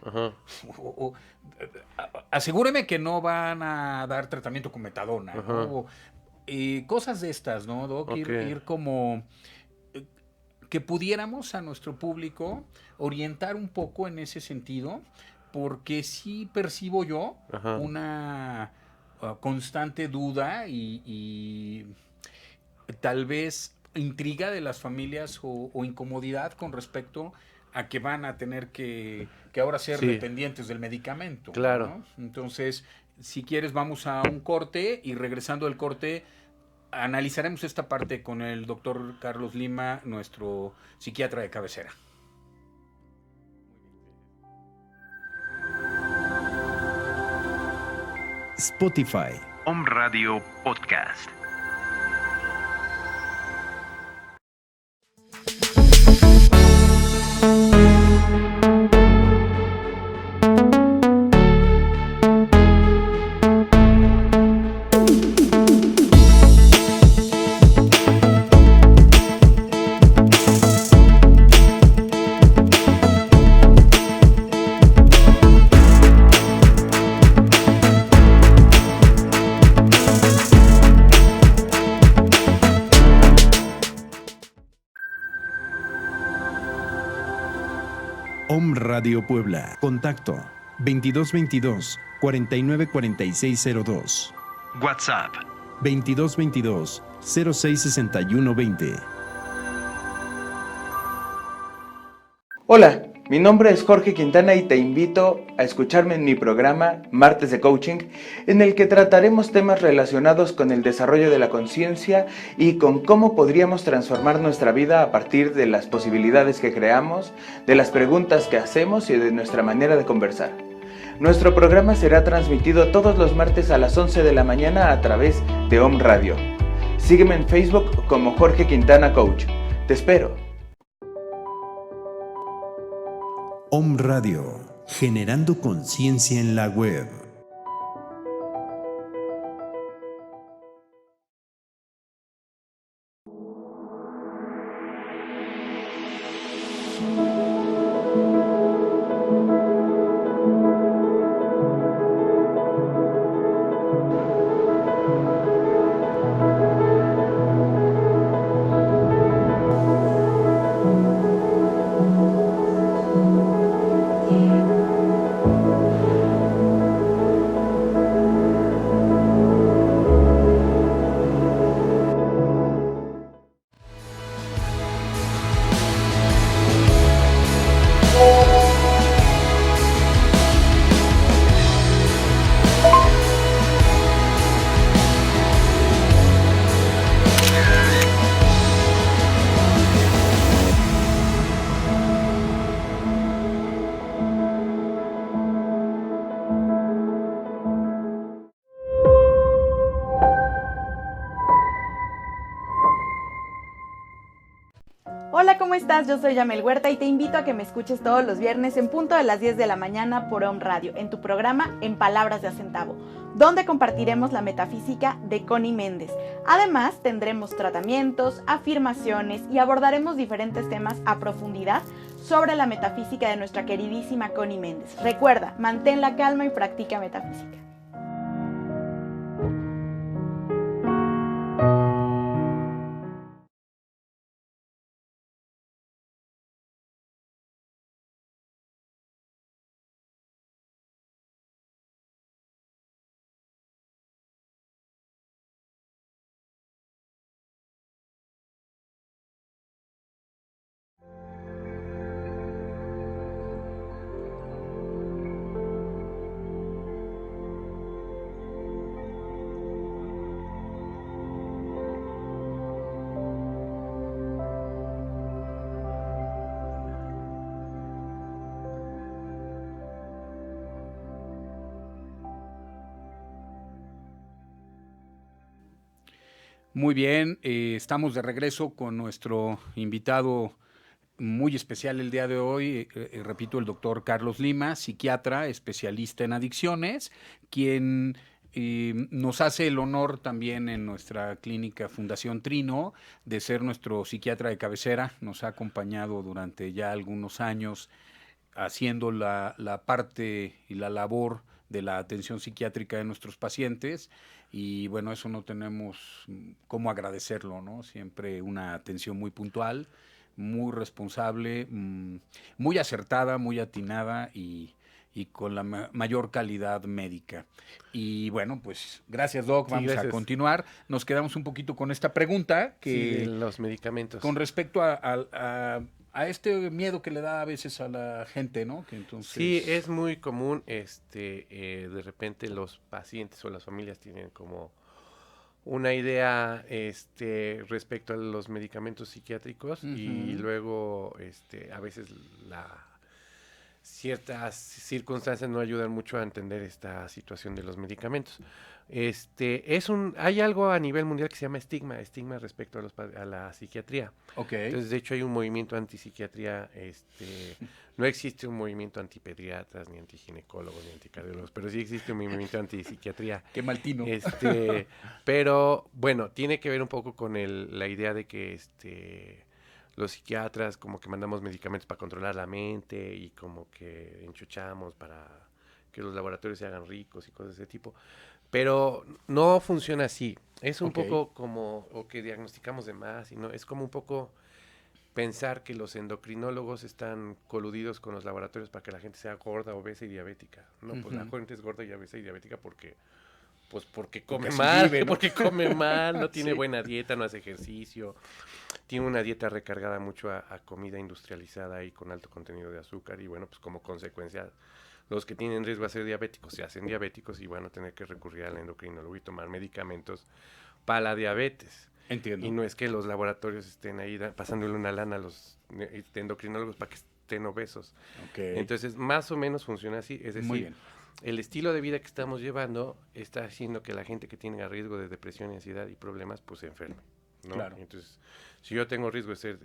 Asegúreme que no van a dar tratamiento con metadona, ¿no? Cosas de estas, ¿no, Doc? Ir como que pudiéramos a nuestro público orientar un poco en ese sentido, porque sí percibo yo una constante duda y tal vez intriga de las familias o incomodidad con respecto a que van a tener que ahora ser dependientes del medicamento. Claro. ¿No? Entonces, si quieres, vamos a un corte y regresando al corte, analizaremos esta parte con el doctor Carlos Lima, nuestro psiquiatra de cabecera. Spotify. Om Radio Podcast. Om Radio Puebla. Contacto 2222 494602. WhatsApp 2222 066120. Hola, mi nombre es Jorge Quintana y te invito a escucharme en mi programa Martes de Coaching, en el que trataremos temas relacionados con el desarrollo de la conciencia y con cómo podríamos transformar nuestra vida a partir de las posibilidades que creamos, de las preguntas que hacemos y de nuestra manera de conversar. Nuestro programa será transmitido todos los martes a las 11 de la mañana a través de Om Radio. Sígueme en Facebook como Jorge Quintana Coach. Te espero. Om Radio, generando conciencia en la web. Hola, ¿cómo estás? Yo soy Yamel Huerta y te invito a que me escuches todos los viernes en punto de las 10 de la mañana por Om Radio, en tu programa En Palabras de a Centavo, donde compartiremos la metafísica de Connie Méndez. Además, tendremos tratamientos, afirmaciones y abordaremos diferentes temas a profundidad sobre la metafísica de nuestra queridísima Connie Méndez. Recuerda, mantén la calma y practica metafísica. Muy bien, estamos de regreso con nuestro invitado muy especial el día de hoy, repito, el doctor Carlos Lima, psiquiatra, especialista en adicciones, quien nos hace el honor también en nuestra clínica Fundación Trino de ser nuestro psiquiatra de cabecera. Nos ha acompañado durante ya algunos años haciendo la parte y la labor de la atención psiquiátrica de nuestros pacientes y bueno, eso no tenemos cómo agradecerlo, ¿no? Siempre una atención muy puntual, muy responsable, muy acertada, muy atinada y con la mayor calidad médica. Y bueno, pues gracias, Doc. Vamos a continuar. Nos quedamos un poquito con esta pregunta que de los medicamentos. Con respecto a este miedo que le da a veces a la gente, ¿no? Que entonces... Sí, es muy común, de repente los pacientes o las familias tienen como una idea respecto a los medicamentos psiquiátricos y luego a veces ciertas circunstancias no ayudan mucho a entender esta situación de los medicamentos. Hay algo a nivel mundial que se llama estigma respecto a la psiquiatría. Okay. Entonces, de hecho, hay un movimiento antipsiquiatría, no existe un movimiento antipediatras, ni antiginecólogos, ni anticardiólogos, pero sí existe un movimiento antipsiquiatría. Qué mal tino. Pero, bueno, tiene que ver un poco con la idea de que los psiquiatras como que mandamos medicamentos para controlar la mente y como que enchuchamos para que los laboratorios se hagan ricos y cosas de ese tipo. Pero no funciona así. Es un poco como o que diagnosticamos de más, y no, es como un poco pensar que los endocrinólogos están coludidos con los laboratorios para que la gente sea gorda, obesa y diabética. No, pues la gente es gorda y obesa y diabética porque come mal, vive, ¿no? Porque come mal, no tiene buena dieta, no hace ejercicio, tiene una dieta recargada mucho a comida industrializada y con alto contenido de azúcar y bueno, pues como consecuencia los que tienen riesgo a ser diabéticos se hacen diabéticos y van a tener que recurrir al endocrinólogo y tomar medicamentos para la diabetes. Entiendo. Y no es que los laboratorios estén ahí pasándole una lana a los endocrinólogos para que estén obesos. Okay. Entonces, más o menos funciona así, es decir, muy bien. El estilo de vida que estamos llevando está haciendo que la gente que tiene riesgo de depresión, ansiedad y problemas, pues se enferme, ¿no? Claro. Entonces, si yo tengo riesgo de ser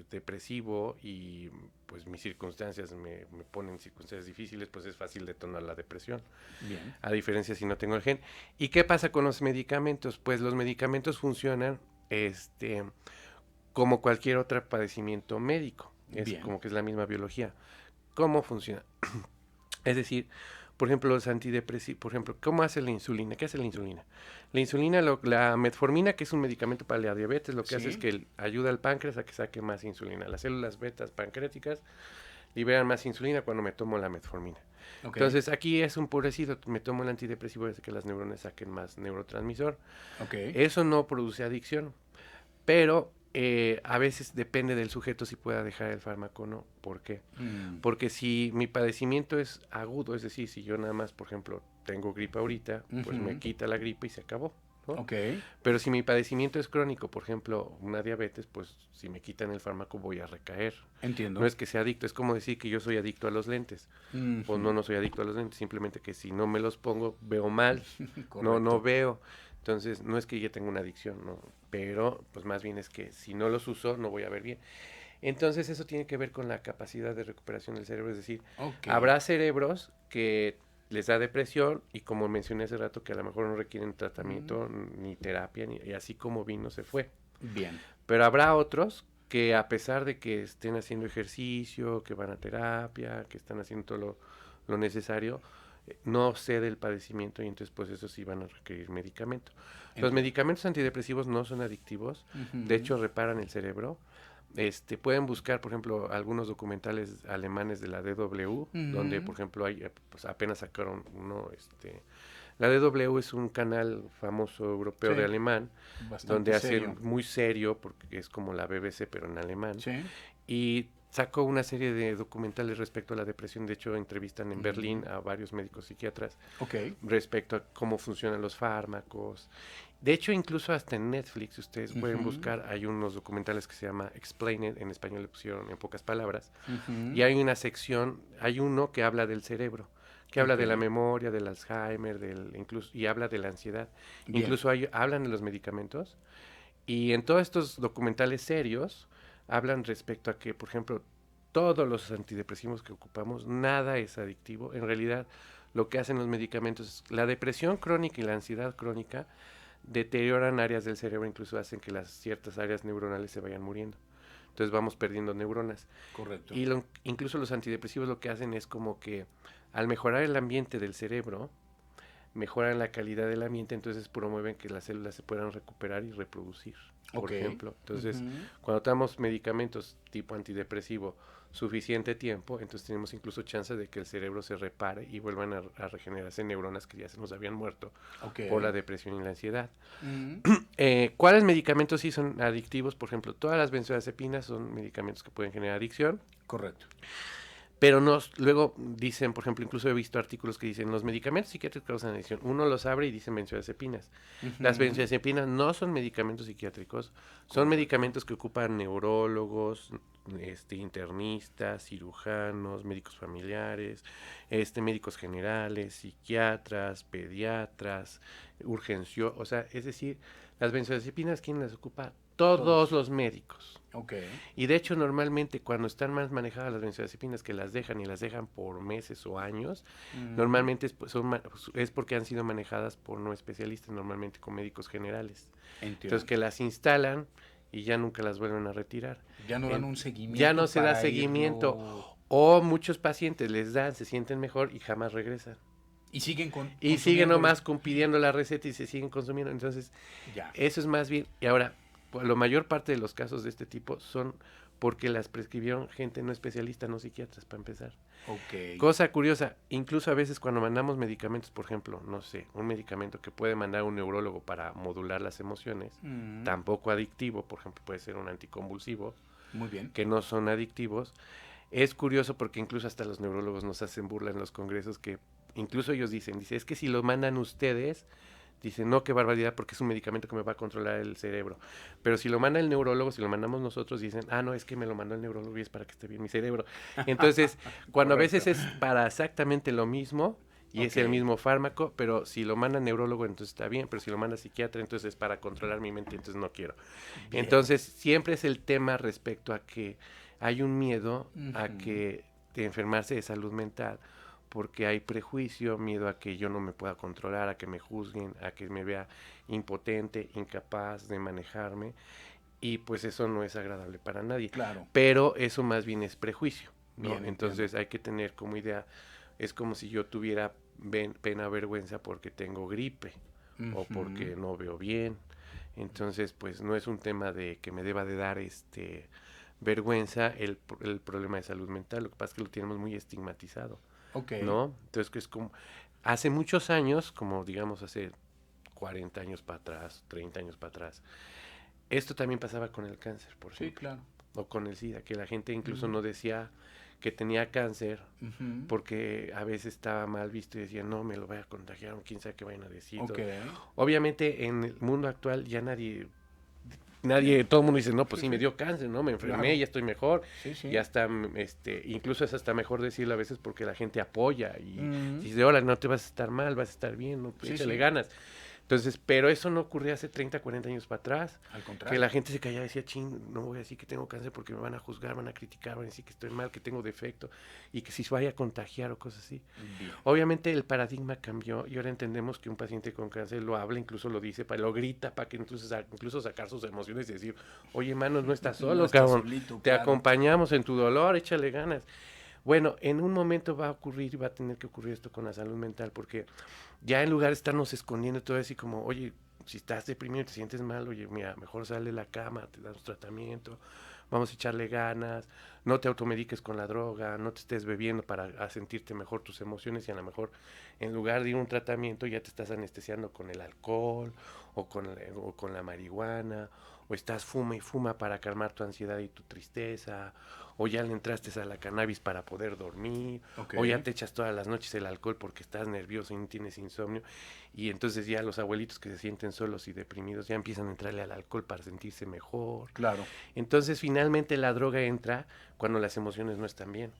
depresivo y pues mis circunstancias me ponen circunstancias difíciles, pues es fácil detonar la depresión. Bien. A diferencia si no tengo el gen. ¿Y qué pasa con los medicamentos? Pues los medicamentos funcionan como cualquier otro padecimiento médico. Es como que es la misma biología. ¿Cómo funciona? Es decir, por ejemplo, los antidepresivos, por ejemplo, ¿cómo hace la insulina? ¿Qué hace la insulina? La insulina, la metformina, que es un medicamento para la diabetes, lo que hace es que ayuda al páncreas a que saque más insulina. Las células betas pancreáticas liberan más insulina cuando me tomo la metformina. Okay. Entonces, aquí es un parecido, me tomo el antidepresivo desde que las neuronas saquen más neurotransmisor. Okay. Eso no produce adicción, pero a veces depende del sujeto si pueda dejar el fármaco o no. ¿Por qué? Porque si mi padecimiento es agudo, es decir, si yo nada más, por ejemplo, tengo gripe ahorita, pues me quita la gripe y se acabó, ¿no? Okay. Pero si mi padecimiento es crónico, por ejemplo, una diabetes, pues si me quitan el fármaco voy a recaer. Entiendo. No es que sea adicto, es como decir que yo soy adicto a los lentes. Pues no soy adicto a los lentes, simplemente que si no me los pongo veo mal, no veo. Entonces, no es que ya tenga una adicción, ¿no? Pero, pues más bien es que si no los uso, no voy a ver bien. Entonces, eso tiene que ver con la capacidad de recuperación del cerebro. Es decir, habrá cerebros que les da depresión y como mencioné hace rato, que a lo mejor no requieren tratamiento ni terapia, y así como vino se fue. Bien. Pero habrá otros que a pesar de que estén haciendo ejercicio, que van a terapia, que están haciendo todo lo necesario, no cede el padecimiento y entonces pues eso sí van a requerir medicamento. Los medicamentos antidepresivos no son adictivos, de hecho reparan el cerebro. Pueden buscar, por ejemplo, algunos documentales alemanes de la DW, donde, por ejemplo, hay, pues, apenas sacaron uno, la DW es un canal famoso europeo de alemán, donde hacen muy serio, porque es como la BBC, pero en alemán, y sacó una serie de documentales respecto a la depresión. De hecho, entrevistan en Berlín a varios médicos psiquiatras respecto a cómo funcionan los fármacos. De hecho, incluso hasta en Netflix, ustedes pueden buscar, hay unos documentales que se llama Explain It, en español le pusieron en pocas palabras, y hay una sección, hay uno que habla del cerebro, que habla de la memoria, del Alzheimer, incluso, y habla de la ansiedad. Incluso hablan de los medicamentos, Y en todos estos documentales serios hablan respecto a que, por ejemplo, todos los antidepresivos que ocupamos, nada es adictivo. En realidad, lo que hacen los medicamentos es la depresión crónica y la ansiedad crónica deterioran áreas del cerebro, incluso hacen que las ciertas áreas neuronales se vayan muriendo. Entonces vamos perdiendo neuronas. Correcto. Y incluso los antidepresivos lo que hacen es como que al mejorar el ambiente del cerebro, mejoran la calidad del ambiente, entonces promueven que las células se puedan recuperar y reproducir, por ejemplo. Entonces, cuando tomamos medicamentos tipo antidepresivo suficiente tiempo, entonces tenemos incluso chance de que el cerebro se repare y vuelvan a regenerarse neuronas que ya se nos habían muerto por la depresión y la ansiedad. ¿Cuáles medicamentos sí son adictivos? Por ejemplo, todas las benzodiazepinas son medicamentos que pueden generar adicción. Correcto. Pero luego dicen, por ejemplo, incluso he visto artículos que dicen, los medicamentos psiquiátricos causan adicción. Uno los abre y dicen benzodiazepinas. Las benzodiazepinas no son medicamentos psiquiátricos, son medicamentos que ocupan neurólogos, internistas, cirujanos, médicos familiares, médicos generales, psiquiatras, pediatras, o sea, es decir, las benzodiazepinas, ¿quién las ocupa? Todos los médicos. Y de hecho, normalmente cuando están más manejadas las benzodiazepinas, que las dejan por meses o años, normalmente es porque han sido manejadas por no especialistas, normalmente con médicos generales. Entonces, que las instalan y ya nunca las vuelven a retirar. Ya no dan un seguimiento. Ya no se da seguimiento. O muchos pacientes les dan, se sienten mejor y jamás regresan. Y siguen siguen nomás pidiendo la receta y se siguen consumiendo. Entonces, eso es más bien. Y ahora, la mayor parte de los casos de este tipo son porque las prescribieron gente no especialista, no psiquiatras, para empezar. Cosa curiosa, incluso a veces cuando mandamos medicamentos, por ejemplo, no sé, un medicamento que puede mandar un neurólogo para modular las emociones, tampoco adictivo, por ejemplo, puede ser un anticonvulsivo, muy bien, que no son adictivos. Es curioso porque incluso hasta los neurólogos nos hacen burla en los congresos, que incluso ellos dicen, es que si lo mandan ustedes, dicen, no, qué barbaridad, porque es un medicamento que me va a controlar el cerebro. Pero si lo manda el neurólogo, si lo mandamos nosotros, dicen, no, es que me lo mandó el neurólogo y es para que esté bien mi cerebro. Entonces, cuando a veces es para exactamente lo mismo, y es el mismo fármaco, pero si lo manda neurólogo, entonces está bien, pero si lo manda psiquiatra, entonces es para controlar mi mente, entonces no quiero. Bien. Entonces, siempre es el tema respecto a que hay un miedo a que de enfermarse de salud mental, porque hay prejuicio, miedo a que yo no me pueda controlar, a que me juzguen, a que me vea impotente, incapaz de manejarme, y pues eso no es agradable para nadie. Claro. Pero eso más bien es prejuicio, ¿no? Bien, entonces hay que tener como idea, es como si yo tuviera pena, vergüenza porque tengo gripe o porque no veo bien. Entonces, pues no es un tema de que me deba de dar vergüenza el problema de salud mental, lo que pasa es que lo tenemos muy estigmatizado. ¿No? Entonces, que es como, hace muchos años, como digamos hace 40 años para atrás, 30 años para atrás, esto también pasaba con el cáncer, por ejemplo. Sí, claro. O con el SIDA, que la gente incluso no decía que tenía cáncer, porque a veces estaba mal visto y decían, no, me lo voy a contagiar, o quién sabe qué vayan a decir. Obviamente, en el mundo actual ya todo el mundo dice, no, pues sí me dio cáncer, ¿no? Me enfermé, ya estoy mejor. Y hasta, incluso es hasta mejor decirlo a veces porque la gente apoya y dice, hola, no te vas a estar mal, vas a estar bien, no, échale ganas. Entonces, pero eso no ocurría hace 30, 40 años para atrás. Al contrario. Que la gente se callaba y decía, no voy a decir que tengo cáncer porque me van a juzgar, van a criticar, van a decir que estoy mal, que tengo defecto y que si vaya a contagiar o cosas así. Bien. Obviamente el paradigma cambió y ahora entendemos que un paciente con cáncer lo habla, incluso lo dice, lo grita para que incluso sacar sus emociones y decir, oye, manos, no estás solo, no estás cabrón, solito, te acompañamos en tu dolor, échale ganas. Bueno, en un momento va a ocurrir y va a tener que ocurrir esto con la salud mental, porque ya en lugar de estarnos escondiendo todo así como, oye, si estás deprimido y te sientes mal, oye, mira, mejor sal de la cama, te damos tratamiento, vamos a echarle ganas, no te automediques con la droga, no te estés bebiendo para sentirte mejor tus emociones y a lo mejor en lugar de ir a un tratamiento ya te estás anestesiando con el alcohol o con la marihuana, o estás fuma y fuma para calmar tu ansiedad y tu tristeza, o ya le entraste a la cannabis para poder dormir, o ya te echas todas las noches el alcohol porque estás nervioso y no tienes insomnio, y entonces ya los abuelitos que se sienten solos y deprimidos ya empiezan a entrarle al alcohol para sentirse mejor. Claro. Entonces finalmente la droga entra cuando las emociones no están bien.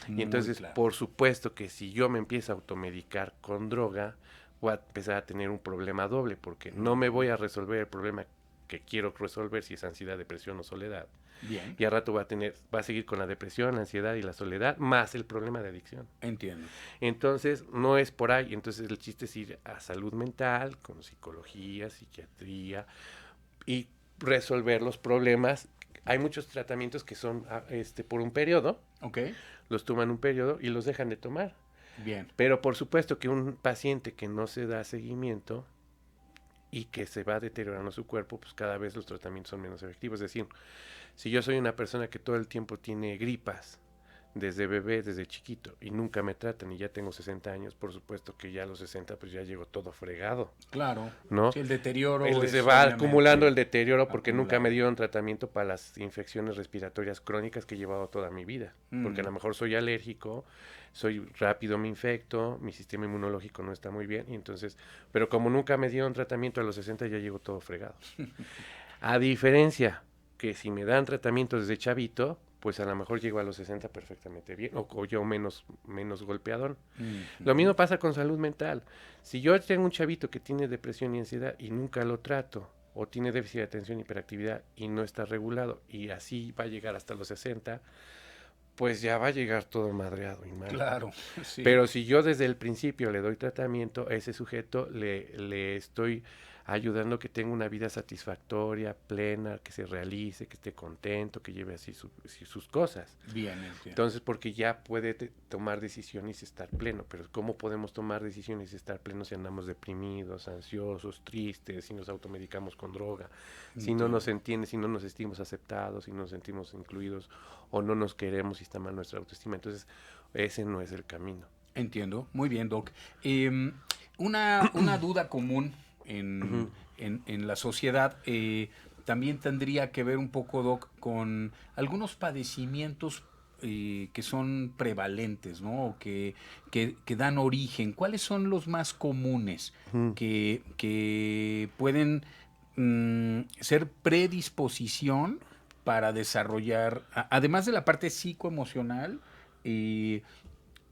Y entonces, por supuesto que si yo me empiezo a automedicar con droga, voy a empezar a tener un problema doble, porque no me voy a resolver el problema que quiero resolver, si es ansiedad, depresión o soledad. Bien. Y al rato va a seguir con la depresión, la ansiedad y la soledad, más el problema de adicción. Entiendo. Entonces, no es por ahí. Entonces, el chiste es ir a salud mental, con psicología, psiquiatría, y resolver los problemas. Hay muchos tratamientos que son por un periodo. Ok. Los toman un periodo y los dejan de tomar. Bien. Pero por supuesto que un paciente que no se da seguimiento y que se va deteriorando su cuerpo, pues cada vez los tratamientos son menos efectivos. Es decir, si yo soy una persona que todo el tiempo tiene gripas, desde bebé, desde chiquito, y nunca me tratan, y ya tengo 60 años, por supuesto que ya a los 60 pues ya llego todo fregado, Claro. ¿no? Sí, el deterioro. Se va obviamente acumulando el deterioro porque nunca acumulado. me dieron tratamiento para las infecciones respiratorias crónicas que he llevado toda mi vida. Porque a lo mejor soy alérgico, soy rápido, me infecto, mi sistema inmunológico no está muy bien, y entonces, pero como nunca me dieron tratamiento a los 60 ya llego todo fregado. A diferencia que si me dan tratamiento desde chavito, pues a lo mejor llego a los 60 perfectamente bien, o yo menos golpeador. Lo mismo pasa con salud mental. Si yo tengo un chavito que tiene depresión y ansiedad y nunca lo trato, o tiene déficit de atención y hiperactividad y no está regulado, y así va a llegar hasta los 60, pues ya va a llegar todo madreado y mal. Claro. Sí. Pero si yo desde el principio le doy tratamiento a ese sujeto, le estoy ayudando que tenga una vida satisfactoria, plena, que se realice, que esté contento, que lleve así sus cosas. Bien, entiendo. Entonces, porque ya puede tomar decisiones y estar pleno. Pero ¿cómo podemos tomar decisiones y estar plenos si andamos deprimidos, ansiosos, tristes, si nos automedicamos con droga, si no nos entiende, si no nos sentimos aceptados, si no nos sentimos incluidos o no nos queremos y está mal nuestra autoestima? Entonces, ese no es el camino. Entiendo. Muy bien, Doc. Una duda común en la sociedad también tendría que ver un poco, Doc, con algunos padecimientos que son prevalentes, ¿no? O que dan origen. ¿Cuáles son los más comunes que pueden ser predisposición para desarrollar, además de la parte psicoemocional,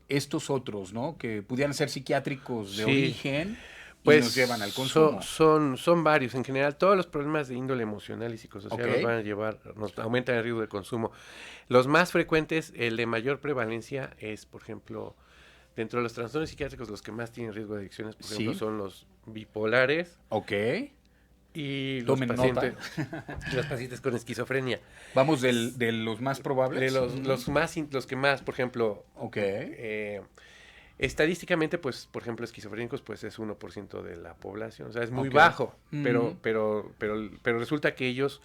estos otros, ¿no? Que pudieran ser psiquiátricos de origen y pues nos llevan al consumo? Son varios. En general, todos los problemas de índole emocional y psicosocial Ok. nos van a llevar, nos aumentan el riesgo de consumo. Los más frecuentes, el de mayor prevalencia es, por ejemplo, dentro de los trastornos psiquiátricos, los que más tienen riesgo de adicciones, por ejemplo, Sí. son los bipolares Ok. y los Tomen pacientes, los pacientes con esquizofrenia. Vamos de los más probables. De los que más, por ejemplo, Ok. estadísticamente, pues, por ejemplo, esquizofrénicos, pues es 1% de la población. O sea, es muy Ok. bajo, Ujú. pero resulta que ellos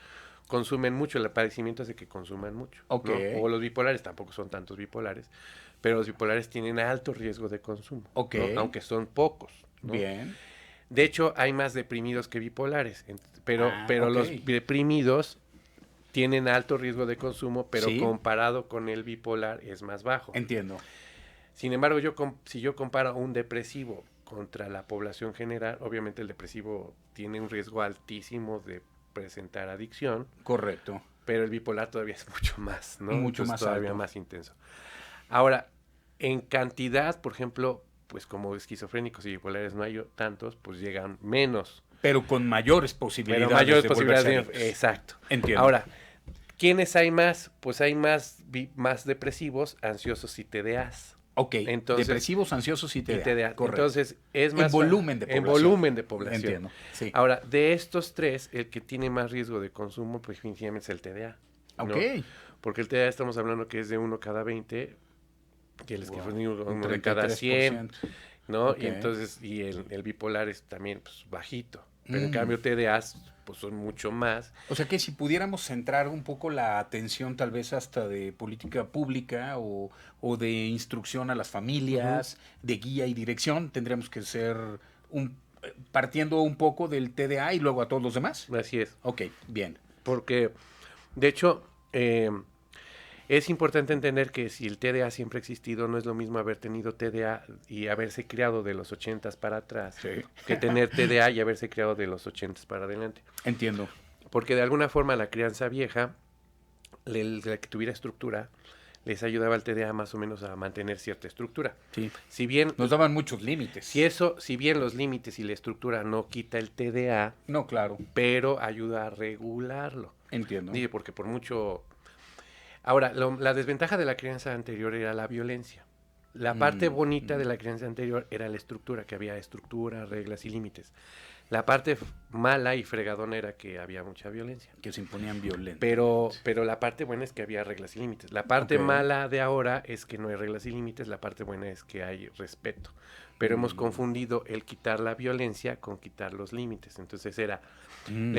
consumen mucho. El padecimiento hace que consuman mucho, ¿no? Ok. O los bipolares, tampoco son tantos bipolares, pero los bipolares tienen alto riesgo de consumo, Ok. ¿no? Aunque son pocos, ¿no? Bien. De hecho, hay más deprimidos que bipolares, pero ok. los deprimidos tienen alto riesgo de consumo, pero Sí. comparado con el bipolar es más bajo. Entiendo. Sin embargo, si yo comparo un depresivo contra la población general, obviamente el depresivo tiene un riesgo altísimo de presentar adicción, Correcto. pero el bipolar todavía es mucho más, ¿no? Mucho Entonces, más todavía alto. más intenso. Ahora, en cantidad, por ejemplo, pues como esquizofrénicos y bipolares no hay tantos, pues llegan menos. Pero con mayores posibilidades. Pero mayores de posibilidades volverse de... adictos. Exacto. Entiendo. Ahora, ¿quiénes hay más? Pues hay más depresivos, ansiosos y TDAs. Ok. Entonces, depresivos, ansiosos y TDA. TDA. Correcto. Entonces, es más... En volumen de población. En volumen de población. Entiendo. Sí. Ahora, de estos tres, el que tiene más riesgo de consumo, pues definitivamente es el TDA, ¿no? Ok. Porque el TDA estamos hablando que es de 1 cada 20, que el esquizofrénico Un 1 de cada 100, 33%. ¿no? Ok. Y entonces, y el bipolar es también pues, bajito. Pero en Mm. cambio TDAs pues son mucho más. O sea que si pudiéramos centrar un poco la atención tal vez hasta de política pública o de instrucción a las familias, de guía y dirección, tendríamos que ser partiendo un poco del TDA y luego a todos los demás. Así es. Ok, bien. Porque, de hecho, es importante entender que si el TDA siempre ha existido, no es lo mismo haber tenido TDA y haberse criado de los 80s para atrás, Sí. que tener TDA y haberse criado de los 80s para adelante. Entiendo. Porque de alguna forma la crianza vieja, la que tuviera estructura, les ayudaba el TDA más o menos a mantener cierta estructura. Sí. Si bien Nos daban muchos límites. si bien los límites y la estructura no quita el TDA, No, claro. pero ayuda a regularlo. Entiendo. Digo, porque por mucho... Ahora, la desventaja de la crianza anterior era la violencia. La parte bonita de la crianza anterior era la estructura, que había estructura, reglas y límites. La parte mala y fregadona era que había mucha violencia. Que se imponían violentos. Pero la parte buena es que había reglas y límites. La parte mala de ahora es que no hay reglas y límites. La parte buena es que hay respeto. Pero hemos confundido el quitar la violencia con quitar los límites. Entonces la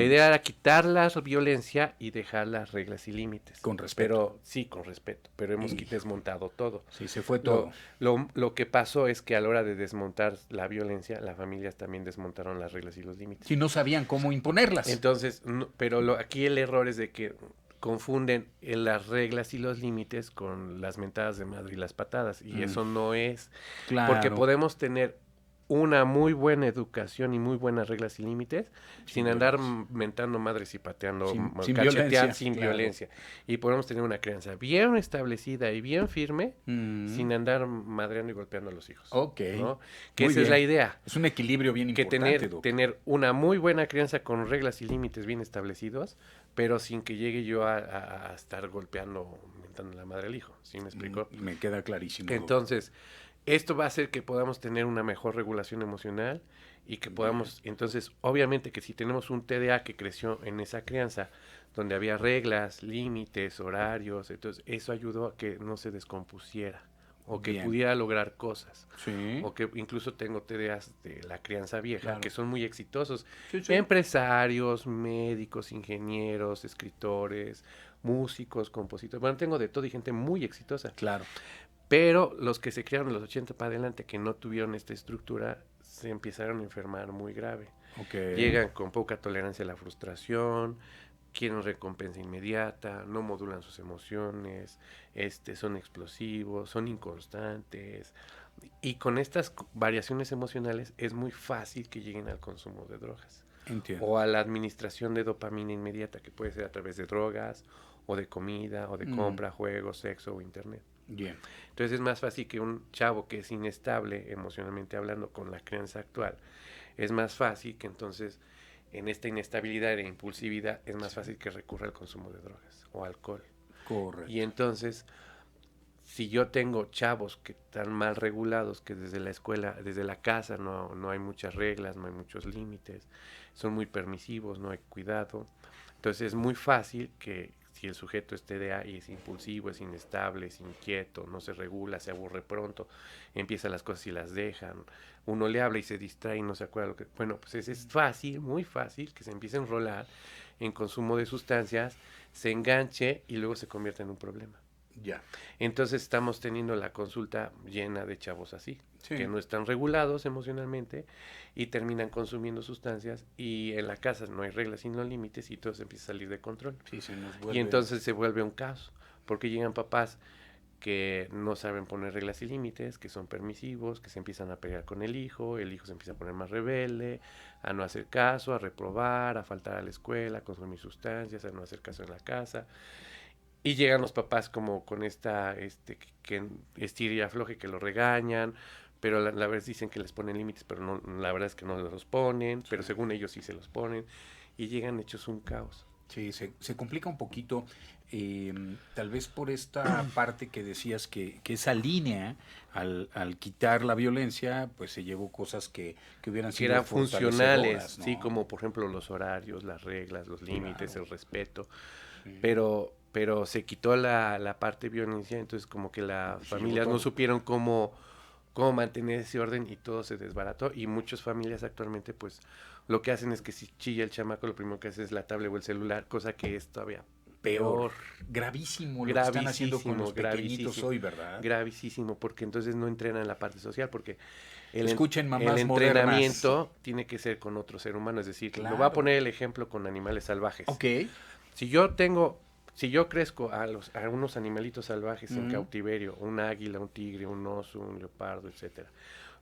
idea era quitar la violencia y dejar las reglas y límites. Con respeto. Pero sí, con respeto. Pero hemos desmontado todo. Sí, se fue todo. Lo que pasó es que a la hora de desmontar la violencia, las familias también desmontaron las reglas y los límites. Si no sabían cómo imponerlas. Entonces, pero aquí el error es de que confunden las reglas y los límites con las mentadas de madre y las patadas. Y eso no es. Claro. Porque podemos tener una muy buena educación y muy buenas reglas y límites sin andar mentando madres y pateando, sin cachetear violencia, sin claro. violencia. Y podemos tener una crianza bien establecida y bien firme sin andar madreando y golpeando a los hijos. Ok. ¿no? Que Muy esa es la bien. idea. Es un equilibrio bien Que importante, Doc. tener una muy buena crianza con reglas y límites bien establecidos, pero sin que llegue yo a estar golpeando, mentando la madre al hijo. ¿Sí me explico? Me queda clarísimo. Doc. Entonces, esto va a hacer que podamos tener una mejor regulación emocional y que podamos, entonces, obviamente que si tenemos un TDA que creció en esa crianza, donde había reglas, límites, horarios, entonces eso ayudó a que no se descompusiera o que Bien. pudiera lograr cosas. Sí. O que incluso tengo TDAs de la crianza vieja, Claro. que son muy exitosos. Sí, sí. Empresarios, médicos, ingenieros, escritores, músicos, compositores. Bueno, tengo de todo y gente muy exitosa. Claro. Pero los que se criaron en los 80 para adelante, que no tuvieron esta estructura, se empezaron a enfermar muy grave. Ok. Llegan con poca tolerancia a la frustración, quieren recompensa inmediata, no modulan sus emociones, son explosivos, son inconstantes. Y con estas variaciones emocionales es muy fácil que lleguen al consumo de drogas. Entiendo. O a la administración de dopamina inmediata, que puede ser a través de drogas, o de comida, o de compra, juegos, sexo o internet. Bien. Entonces es más fácil que un chavo que es inestable emocionalmente hablando con la crianza actual, es más fácil que entonces en esta inestabilidad e impulsividad es más fácil que recurra al consumo de drogas o alcohol. Correcto. Y entonces, si yo tengo chavos que están mal regulados, que desde la escuela, desde la casa no hay muchas reglas, no hay muchos límites, son muy permisivos, no hay cuidado, entonces es muy fácil que si el sujeto es TDA y es impulsivo, es inestable, es inquieto, no se regula, se aburre pronto, empieza las cosas y las dejan, uno le habla y se distrae y no se acuerda lo que... Bueno, pues es fácil, muy fácil que se empiece a enrolar en consumo de sustancias, se enganche y luego se convierta en un problema. Ya. Entonces estamos teniendo la consulta llena de chavos así, Sí. que no están regulados emocionalmente y terminan consumiendo sustancias y en la casa no hay reglas y no límites y todo se empieza a salir de control. Sí, se nos vuelve. Y entonces se vuelve un caos, porque llegan papás que no saben poner reglas y límites, que son permisivos, que se empiezan a pelear con el hijo se empieza a poner más rebelde, a no hacer caso, a reprobar, a faltar a la escuela, a consumir sustancias, a no hacer caso en la casa. Y llegan los papás como con esta, que estira y afloje, que lo regañan, pero la verdad dicen que les ponen límites, pero no, la verdad es que no los ponen, pero según ellos sí se los ponen, y llegan hechos un caos. Sí, se complica un poquito, tal vez por esta parte que decías que esa línea, al quitar la violencia, pues se llevó cosas que hubieran Que sido eran funcionales, fortalecedoras, ¿no? sí, como por ejemplo los horarios, las reglas, los límites, Claro. el respeto, Sí. pero se quitó la parte de violencia, entonces como que las familias no todo. supieron cómo mantener ese orden y todo se desbarató, y muchas familias actualmente pues lo que hacen es que si chilla el chamaco, lo primero que hace es la tablet o el celular, cosa que es todavía Peor. Gravísimo lo que están haciendo con los pequeñitos gravísimo, hoy, ¿verdad? gravísimo, porque entonces no entrenan la parte social, porque Escuchen, mamás el modernas. entrenamiento tiene que ser con otro ser humano, es decir, Claro. lo voy a poner el ejemplo con animales salvajes. Ok. Si yo crezco a unos animalitos salvajes en cautiverio, un águila, un tigre, un oso, un leopardo, etcétera,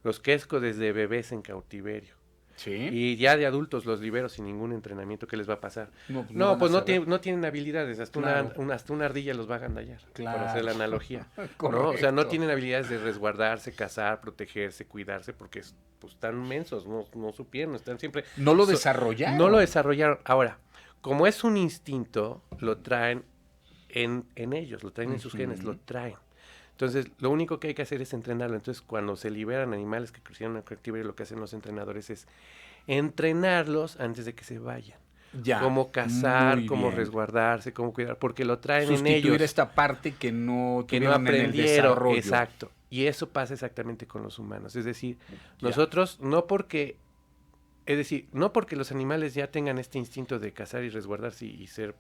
los crezco desde bebés en cautiverio. Sí. Y ya de adultos los libero sin ningún entrenamiento, ¿qué les va a pasar? No tienen habilidades, hasta una ardilla los va a agandallar, por hacer la analogía. ¿No? O sea, no tienen habilidades de resguardarse, cazar, protegerse, cuidarse, porque pues, están mensos, no supieron, están siempre... No lo desarrollaron. No lo desarrollaron. Ahora, como es un instinto, lo traen en ellos, lo traen en sus genes, lo traen. Entonces, lo único que hay que hacer es entrenarlo. Entonces, cuando se liberan animales que crecieron en cautiverio, lo que hacen los entrenadores es entrenarlos antes de que se vayan. Ya, cómo cazar, cómo bien. resguardarse, cómo cuidar, porque lo traen en Sustituir ellos. esta parte que no aprendieron, en el desarrollo. exacto. Y eso pasa exactamente con los humanos. Es decir, nosotros no porque los animales ya tengan este instinto de cazar y resguardarse y ser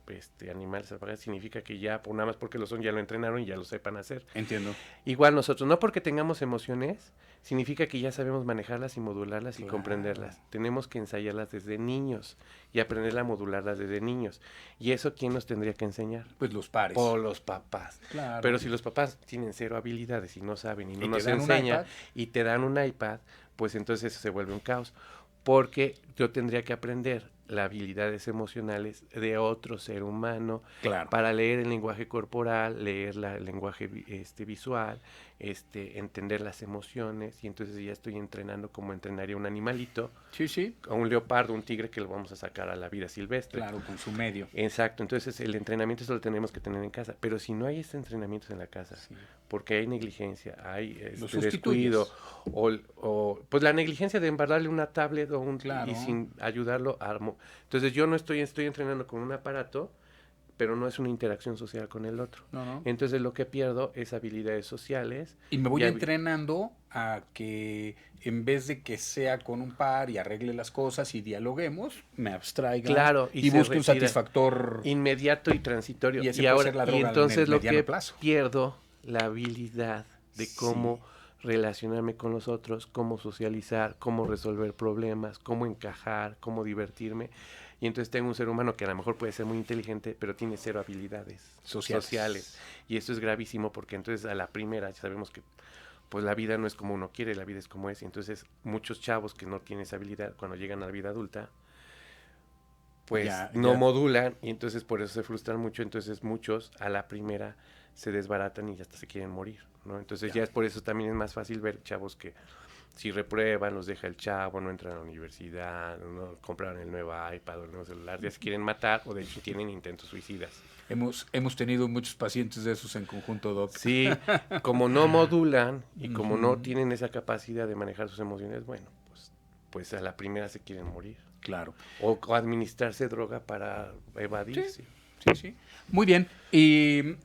animales salvajes, significa que ya, nada más porque lo son, ya lo entrenaron y ya lo sepan hacer. Entiendo. Igual nosotros, no porque tengamos emociones, significa que ya sabemos manejarlas y modularlas y comprenderlas. Tenemos que ensayarlas desde niños y aprender a modularlas desde niños. ¿Y eso quién nos tendría que enseñar? Pues los pares. O los papás. Claro. Pero si los papás tienen cero habilidades y no saben y no nos enseñan y te dan un iPad, pues entonces eso se vuelve un caos. Porque yo tendría que aprender las habilidades emocionales de otro ser humano para leer el lenguaje corporal, leer el lenguaje visual, entender las emociones, y entonces ya estoy entrenando como entrenaría un animalito, a un leopardo, un tigre que lo vamos a sacar a la vida silvestre. Claro, con su medio. Exacto, entonces el entrenamiento eso lo tenemos que tener en casa, pero si no hay entrenamientos en la casa, porque hay negligencia, hay descuido, o pues la negligencia de embarrarle una tablet y sin ayudarlo, entonces yo no estoy entrenando con un aparato, pero no es una interacción social con el otro. No. Entonces lo que pierdo es habilidades sociales. Y me voy entrenando a que en vez de que sea con un par y arregle las cosas y dialoguemos, me abstraiga. Claro, y busque un satisfactor inmediato y transitorio. Y entonces lo que plazo. pierdo, la habilidad de cómo relacionarme con los otros, cómo socializar, cómo resolver problemas, cómo encajar, cómo divertirme. Y entonces tengo un ser humano que a lo mejor puede ser muy inteligente, pero tiene cero habilidades sociales. Y esto es gravísimo porque entonces a la primera ya sabemos que pues la vida no es como uno quiere, la vida es como es. Y entonces muchos chavos que no tienen esa habilidad, cuando llegan a la vida adulta, pues no modulan, y entonces por eso se frustran mucho. Entonces muchos a la primera se desbaratan y hasta se quieren morir, ¿no? Entonces ya es por eso también es más fácil ver chavos que si reprueban, los deja el chavo, no entran a la universidad, no compraron el nuevo iPad o el nuevo celular, ya se quieren matar o de hecho tienen intentos suicidas. Hemos tenido muchos pacientes de esos en conjunto, Doc. Sí, como no modulan y como no tienen esa capacidad de manejar sus emociones, bueno, pues a la primera se quieren morir. Claro. O administrarse droga para evadirse. Sí. Muy bien. Y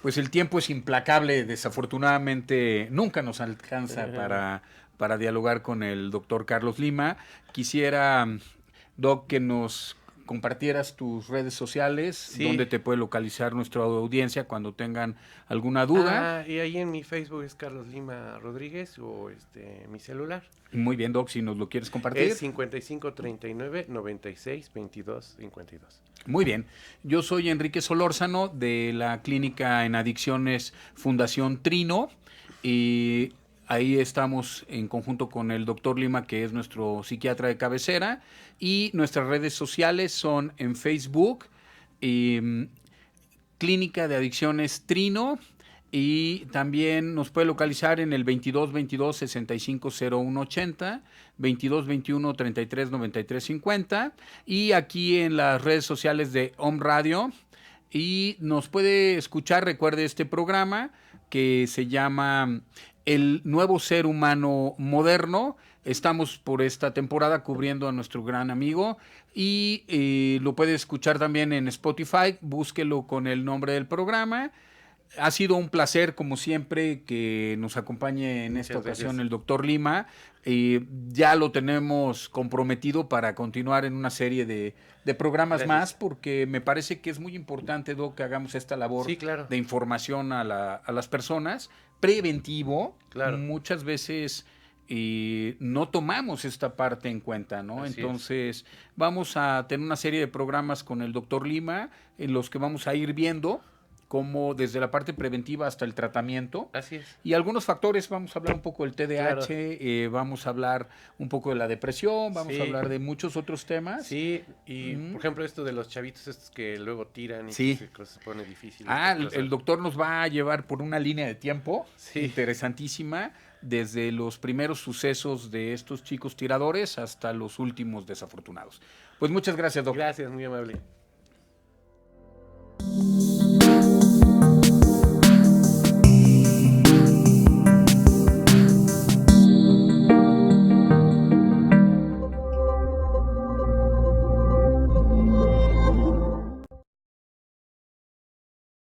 pues el tiempo es implacable. Desafortunadamente nunca nos alcanza para dialogar con el doctor Carlos Lima. Quisiera, Doc, que nos compartieras tus redes sociales, donde te puede localizar nuestra audiencia cuando tengan alguna duda. Y ahí en mi Facebook es Carlos Lima Rodríguez o mi celular. Muy bien, Doc, si nos lo quieres compartir. Es 5539-96-22-52. Muy bien. Yo soy Enrique Solórzano de la Clínica en Adicciones Fundación Trino y ahí estamos en conjunto con el doctor Lima, que es nuestro psiquiatra de cabecera, y nuestras redes sociales son en Facebook, Clínica de Adicciones Trino, y también nos puede localizar en el 2222-650180, 2221-339350, y aquí en las redes sociales de Om Radio, y nos puede escuchar, recuerde este programa que se llama El Nuevo Ser Humano Moderno. Estamos por esta temporada cubriendo a nuestro gran amigo y lo puede escuchar también en Spotify, búsquelo con el nombre del programa. Ha sido un placer, como siempre, que nos acompañe en esta ocasión el doctor Lima. Ya lo tenemos comprometido para continuar en una serie de programas más, porque me parece que es muy importante, Doc, que hagamos esta labor de información a las personas, preventivo. Muchas veces no tomamos esta parte en cuenta, ¿no? Entonces, vamos a tener una serie de programas con el doctor Lima, en los que vamos a ir viendo como desde la parte preventiva hasta el tratamiento. Así es. Y algunos factores, vamos a hablar un poco del TDAH, Claro. vamos a hablar un poco de la depresión, vamos Sí. a hablar de muchos otros temas. Sí, y por ejemplo esto de los chavitos estos que luego tiran y Sí. que se pone difícil. El doctor nos va a llevar por una línea de tiempo Sí. interesantísima, desde los primeros sucesos de estos chicos tiradores hasta los últimos desafortunados. Pues muchas gracias, doctor. Gracias, muy amable.